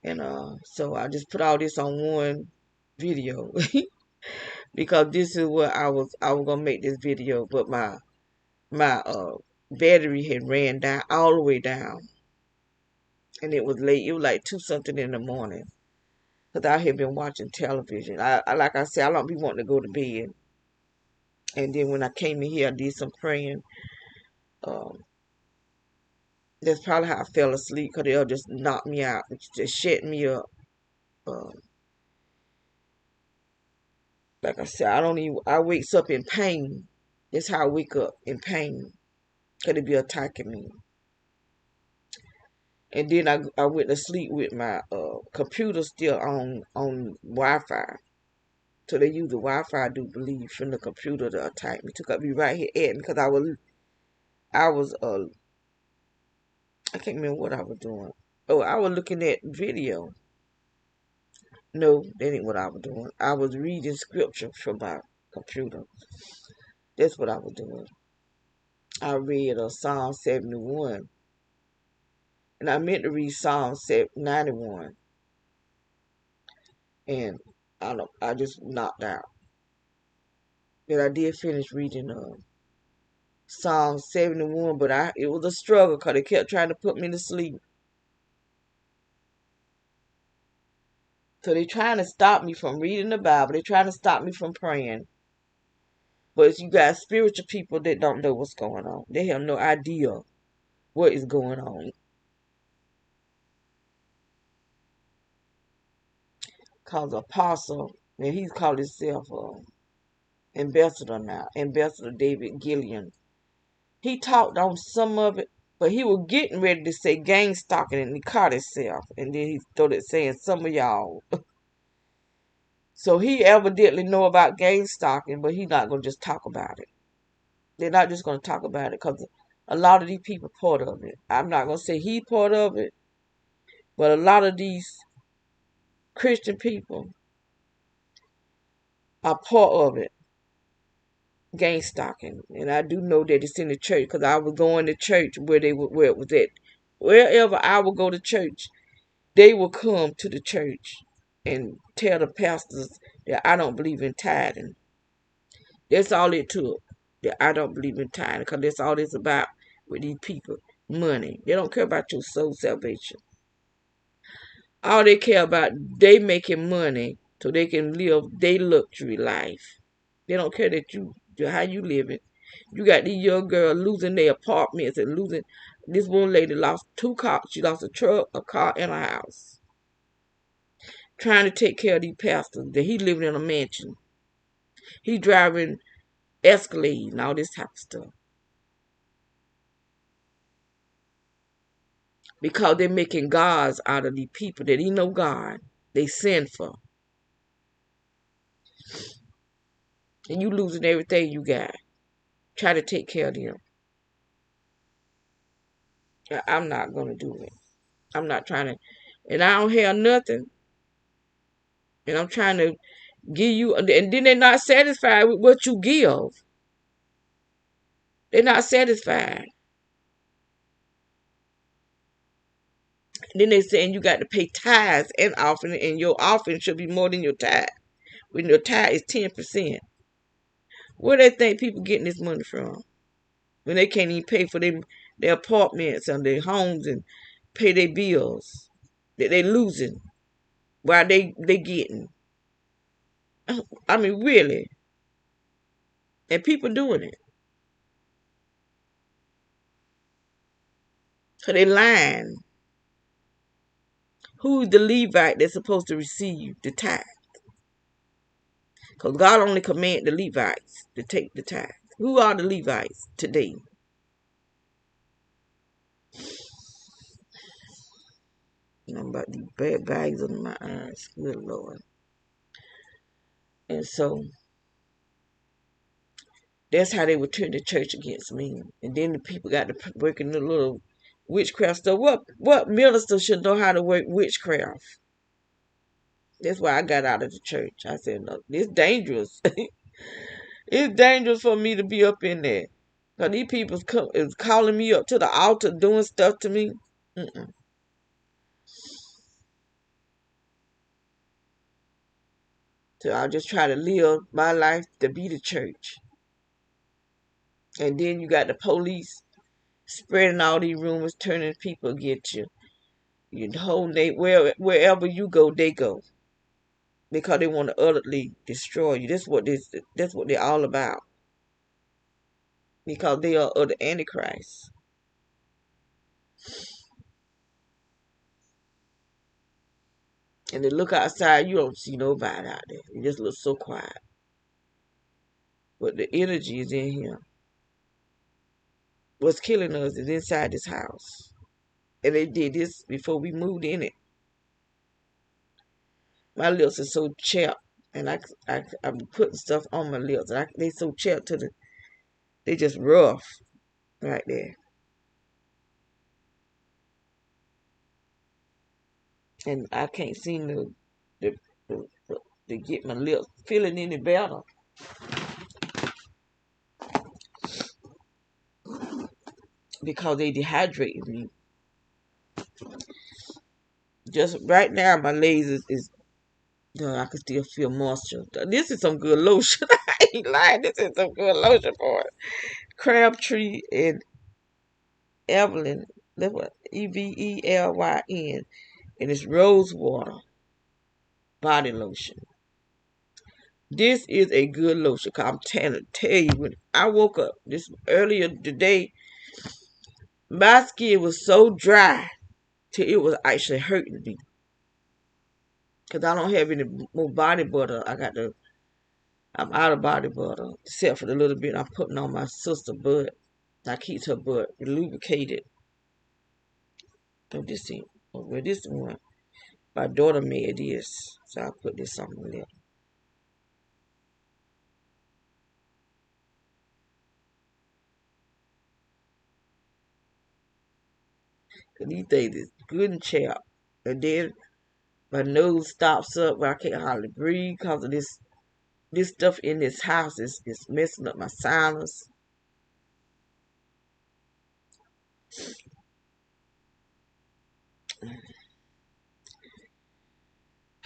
And so I just put all this on one video because this is what I was gonna make this video, but my battery had ran down all the way down, and it was late. It was like 2 something in the morning because I had been watching television. I like I said, I don't be wanting to go to bed, and then when I came in here, I did some praying. Um, that's probably how I fell asleep because they'll just knock me out, just shut me up. Um, like I said, I wakes up in pain. That's how I wake up, in pain, because it be attacking me. And then I went to sleep with my computer still on Wi-Fi. So they use the Wi-Fi, I do believe, from the computer to attack me. Took up me right here at me because I was I can't remember what I was doing. Oh, I was looking at video. No, that ain't what I was doing. I was reading scripture from my computer. That's what I was doing. I read Psalm 71. And I meant to read Psalm 91. And I just knocked out. But I did finish reading Psalm 71, but it was a struggle because they kept trying to put me to sleep. So they're trying to stop me from reading the Bible. They're trying to stop me from praying. But you got spiritual people that don't know what's going on. They have no idea what is going on. Cause Apostle, and he's called himself ambassador now, Ambassador David Gillian. He talked on some of it, but he was getting ready to say gang stalking, and he caught himself, and then he started saying some of y'all. So he evidently know about gang stalking, but he's not gonna just talk about it. They're not just gonna talk about it because a lot of these people part of it. I'm not gonna say he part of it, but a lot of these Christian people are part of it. Gang stalking, and I do know that it's in the church because I was going to church where it was at. Wherever I would go to church, they would come to the church and tell the pastors that I don't believe in tithing. That's all it took. That I don't believe in tithing because that's all it's about with these people. Money. They don't care about your soul salvation. All they care about, they making money so they can live their luxury life. They don't care that how you living. You got these young girls losing their apartments and losing. This one lady lost 2 cars. She lost a truck, a car, and a house. Trying to take care of these pastors. That he living in a mansion. He driving Escalade and all this type of stuff. Because they're making gods out of these people that ain't no God. They sinful. And you losing everything you got. Try to take care of them. I'm not going to do it. I'm not trying to. And I don't have nothing. And I'm trying to give you. And then they're not satisfied with what you give. They're not satisfied. And then they saying you got to pay tithes and offering. And your offering should be more than your tithe. When your tithe is 10%. Where they think people getting this money from? When they can't even pay for their apartments and their homes and pay their bills. That they losing. While they getting. I mean, really. And people doing it. Because they lying. Who's the Levite that's supposed to receive the tithe? Because God only commanded the Levites to take the tithe. Who are the Levites today? I'm about these bad bags under my eyes. Good Lord. And so that's how they would turn the church against me. And then the people got to working the little witchcraft stuff. What minister should know how to work witchcraft? That's why I got out of the church. I said, no, it's dangerous. It's dangerous for me to be up in there. Because these people is calling me up to the altar doing stuff to me. Mm-mm. So I just try to live my life to be the church. And then you got the police spreading all these rumors, turning people against you. You whole wherever you go, they go. Because they want to utterly destroy you. That's what they're all about. Because they are of the Antichrist. And they look outside, you don't see nobody out there. It just looks so quiet. But the energy is in here. What's killing us is inside this house. And they did this before we moved in it. My lips are so chapped. And I'm putting stuff on my lips. And they so chapped they just rough right there. And I can't seem to get my lips feeling any better. Because they dehydrated me. Just right now, my legs is I can still feel moisture. This is some good lotion. I ain't lying. This is some good lotion for it. Crabtree and Evelyn. That's what Evelyn. And it's rose water body lotion. This is a good lotion. Cause I'm trying to tell you, when I woke up this earlier today, my skin was so dry till it was actually hurting me. Cause I don't have any more body butter. I'm out of body butter, except for the little bit I'm putting on my sister's butt. I keep her butt lubricated. Oh, this one, my daughter made this, so I put this on my lip. Cause these things is good and chapped. And then my nose stops up where I can't hardly breathe because of this stuff in this house is messing up my sinus.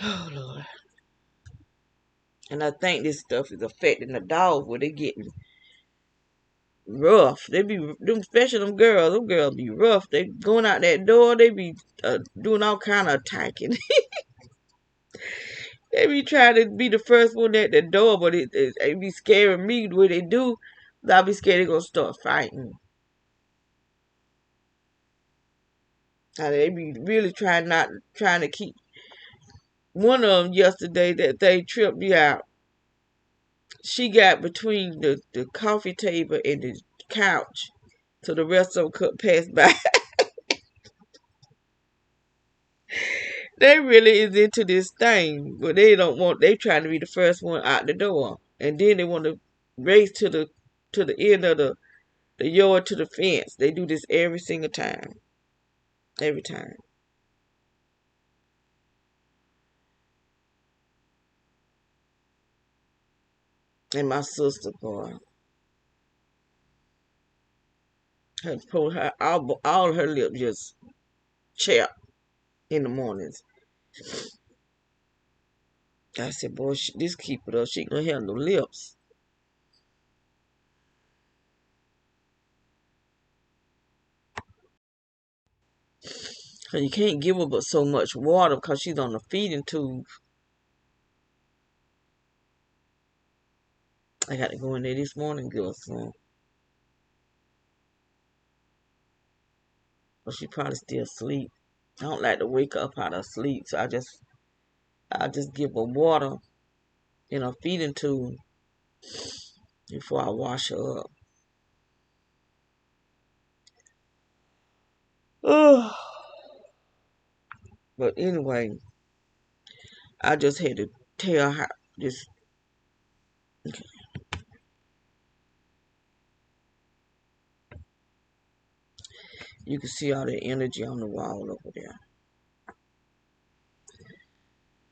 Oh Lord. And I think this stuff is affecting the dogs where they getting rough. They be them, especially them girls. Them girls be rough. They going out that door. They be doing all kind of attacking. They be trying to be the first one at the door, but it be scaring me the way they do. I be scared they gonna start fighting. And they be really trying to keep. One of them yesterday that they tripped me out. She got between the coffee table and the couch, so the rest of them could pass by. They really is into this thing, but they trying to be the first one out the door. And then they want to race to the end of the yard to the fence. They do this every single time. Every time. And my sister, boy, all her lips just chapped in the mornings. I said, boy, this keep it up. She gonna have no lips. And you can't give her but so much water because she's on the feeding tube. I got to go in there this morning and give her some. But she probably still asleep. I don't like to wake her up out of sleep, so I just give her water in a feeding tube before I wash her up. But anyway, I just had to tell her this. Okay. You can see all the energy on the wall over there.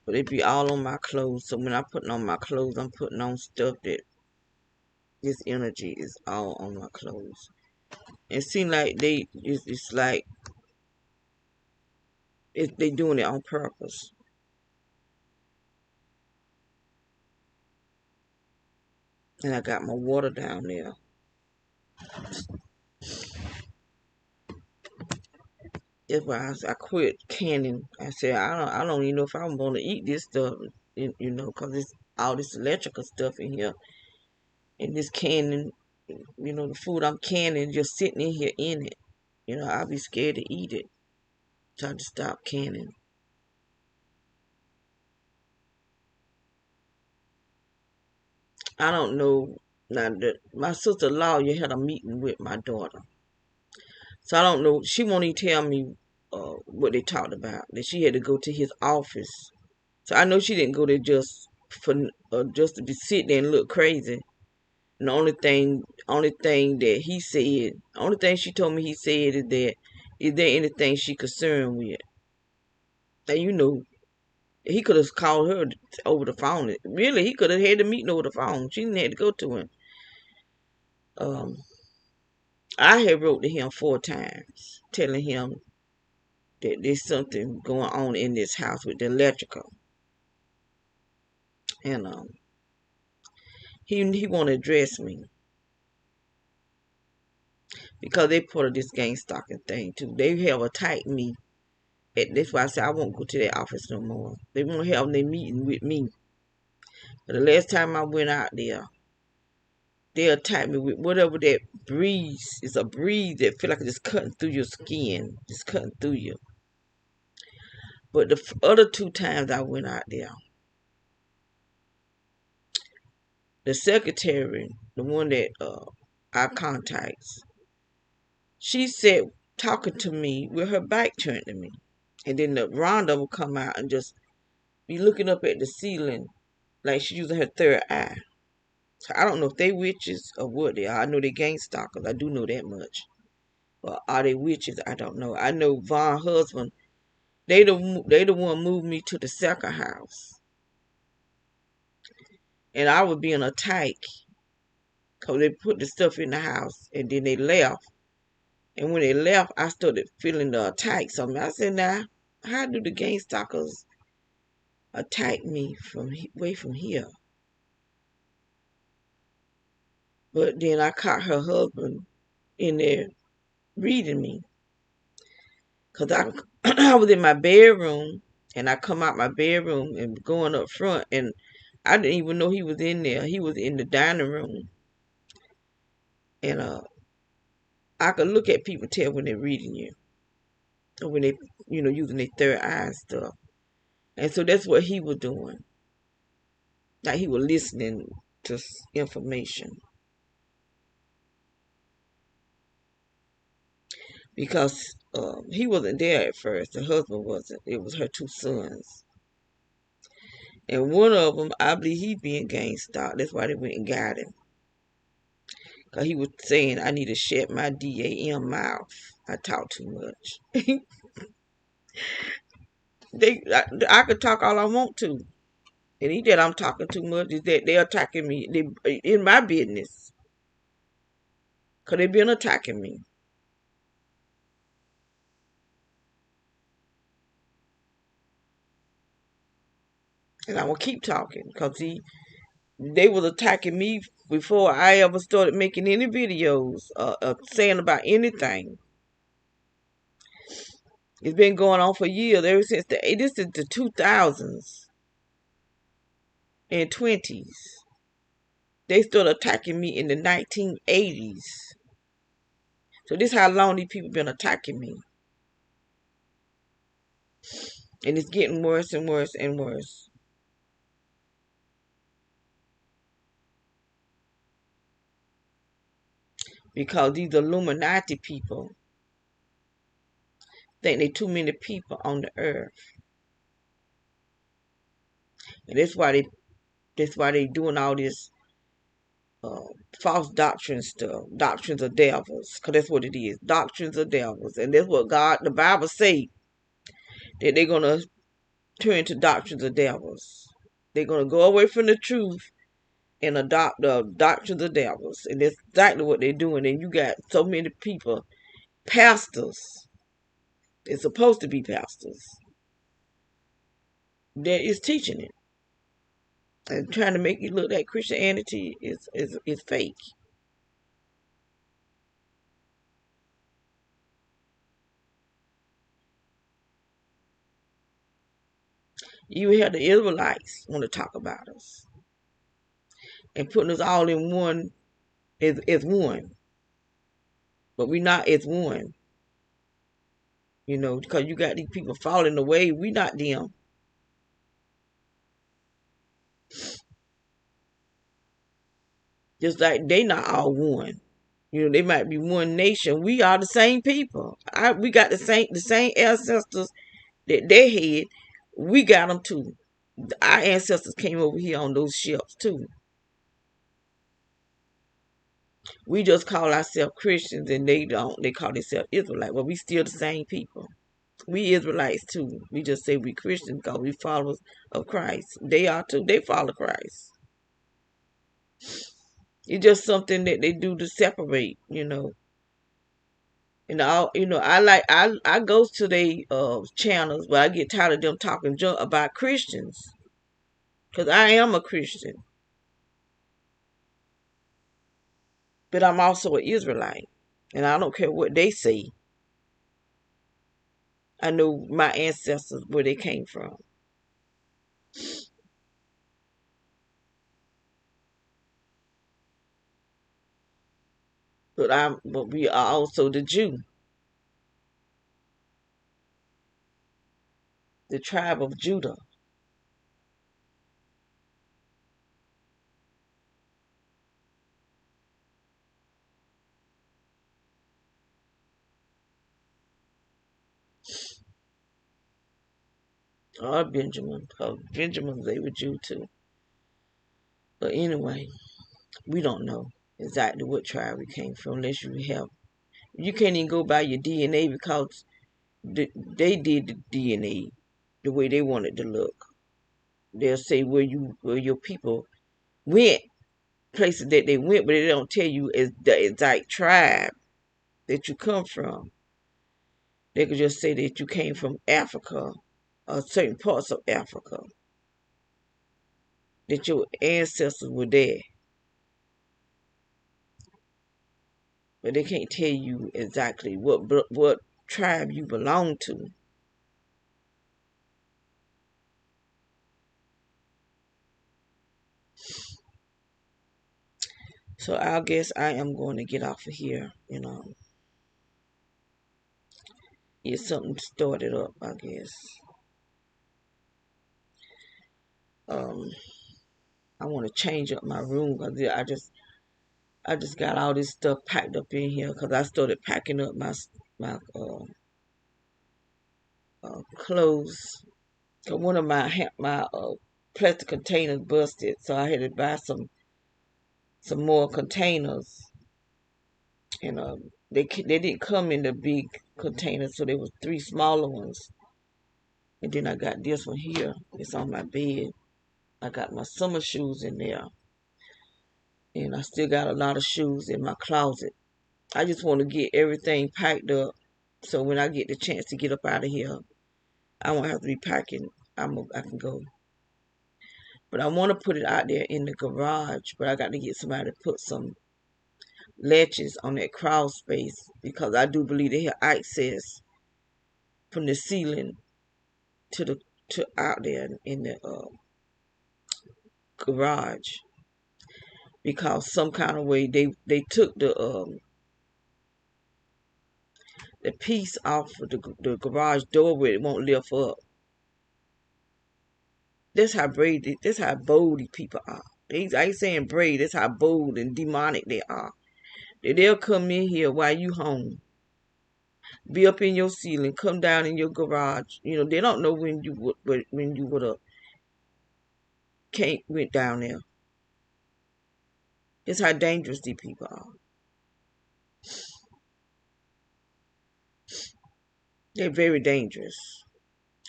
But it be all on my clothes. So when I'm putting on my clothes, I'm putting on stuff that this energy is all on my clothes. It seems like it's like they doing it on purpose. And I got my water down there. That's why I quit canning. I said I don't even know if I'm gonna eat this stuff, cause it's all this electrical stuff in here, and this canning, the food I'm canning just sitting in here in it. I'll be scared to eat it. So I just stop canning. I don't know. Now that my sister-in-law, you had a meeting with my daughter, so I don't know. She won't even tell me what they talked about. That she had to go to his office. So I know she didn't go there just to be sitting there and look crazy. And the only thing that he said, only thing she told me he said is that, is there anything she concerned with? And he could have called her over the phone. Really, he could have had the meeting over the phone. She didn't have to go to him. I had wrote to him 4 times, telling him that there's something going on in this house with the electrical, and he want to address me because they part of this gang stalking thing too. They have attacked me. That's why I said I won't go to their office no more. They won't have their meeting with me. But the last time I went out there, they attacked me with whatever that breeze. It's a breeze that feel like it's just cutting through your skin, just cutting through you. But the other 2 times I went out there, the secretary, the one that I contacts, she said talking to me with her back turned to me. And then the Rhonda will come out and just be looking up at the ceiling like she's using her third eye. So I don't know if they witches or what they are. I know they gang stalkers. I do know that much. But are they witches? I don't know. I know Von's husband. They the one moved me to the second house. And I was being attacked because they put the stuff in the house and then they left. And when they left, I started feeling the attack. So I said, now, how do the gang stalkers attack me from way from here? But then I caught her husband in there reading me. Because I was in my bedroom, and I come out my bedroom and going up front, and I didn't even know he was in there. He was in the dining room. And I could look at people, tell when they're reading you. Or when they, using their third eye and stuff. And so that's what he was doing. Like he was listening to information. Because he wasn't there at first. The husband wasn't. It was her 2 sons. And one of them, I believe he being gang stalked. That's why they went and got him. Because he was saying, I need to shut my DAM mouth. I talk too much. I could talk all I want to. And he said I'm talking too much. Is that they're attacking me. They in my business. Because they've been attacking me. And I will keep talking. Because they was attacking me before I ever started making any videos saying about anything. It's been going on for years, ever since this is the 2000s and 20s. They started attacking me in the 1980s. So this is how long these people been attacking me. And it's getting worse and worse and worse. Because these Illuminati people think they too many people on the earth. And that's why they doing all this uh, false doctrine stuff. Doctrines of devils. Because that's what it is. Doctrines of devils. And that's what the Bible say. That they're going to turn to doctrines of devils. They're going to go away from the truth and adopt the doctrines of devils. And that's exactly what they're doing. And you got so many people, pastors, they're supposed to be pastors, that is teaching it. And trying to make you look that Christianity is fake. You have the Israelites want to talk about us and putting us all in one as one. But we're not as one, because you got these people falling away. We not them. Just like they not all one. They might be one nation. We are the same people. We got the same ancestors that they had. We got them too. Our ancestors came over here on those ships too. We just call ourselves Christians and they don't. They call themselves Israelites. But we still the same people. We Israelites too. We just say we Christians because we followers of Christ. They are too. They follow Christ. It's just something that they do to separate. And I go to their channels, but I get tired of them talking junk about Christians, because I am a Christian, but I'm also an Israelite, and I don't care what they say. I know my ancestors where they came from, but we are also the Jew, the tribe of Judah. Or Benjamin, because Benjamin they were Jew too. But anyway, we don't know exactly what tribe we came from unless you have. You can't even go by your DNA because they did the DNA the way they wanted to look. They'll say where your people went, places that they went, but they don't tell you is the exact tribe that you come from. They could just say that you came from Africa or certain parts of Africa, that your ancestors were there, but they can't tell you exactly what tribe you belong to. So I guess I am going to get off of here. Get something started up. I guess. Um, I want to change up my room because I just got all this stuff packed up in here because I started packing up my clothes. Cause one of my plastic containers busted, so I had to buy some more containers, and they didn't come in the big containers, so there was three smaller ones, and then I got this one here. It's on my bed. I got my summer shoes in there, and I still got a lot of shoes in my closet. I just want to get everything packed up, so when I get the chance to get up out of here, I won't have to be packing. I can go. But I want to put it out there in the garage, but I got to get somebody to put some latches on that crawl space because I do believe they have access from the ceiling to out there in the garage. because some kind of way they took the piece off of the garage door where it won't lift up. That's how brave. That's how bold these people are. I ain't saying brave. That's how bold and demonic they are. They'll come in here while you home, be up in your ceiling, come down in your garage. They don't know when you would have can't went down there. That's how dangerous these people are. They're very dangerous,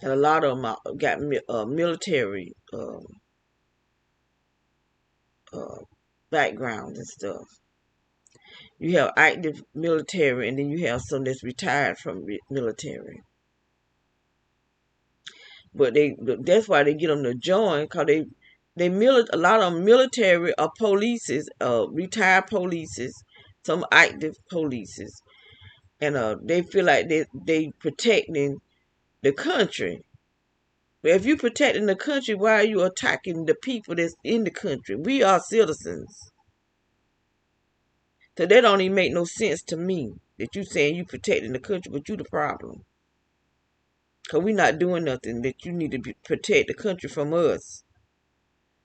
and a lot of them got military uh, backgrounds and stuff. You have active military, and then you have some that's retired from military. But that's why they get them to join, cause a lot of them military or polices, retired polices, some active polices, and they feel like they protecting the country. But if you protecting the country, why are you attacking the people that's in the country? We are citizens. So that don't even make no sense to me that you saying you protecting the country, but you the problem. Because we not doing nothing that you need to protect the country from us.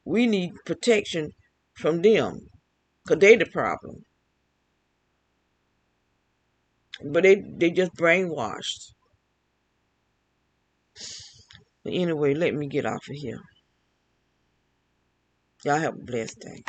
We need protection from them because they the problem. But they just brainwashed. But anyway, let me get off of here. Y'all have a blessed day.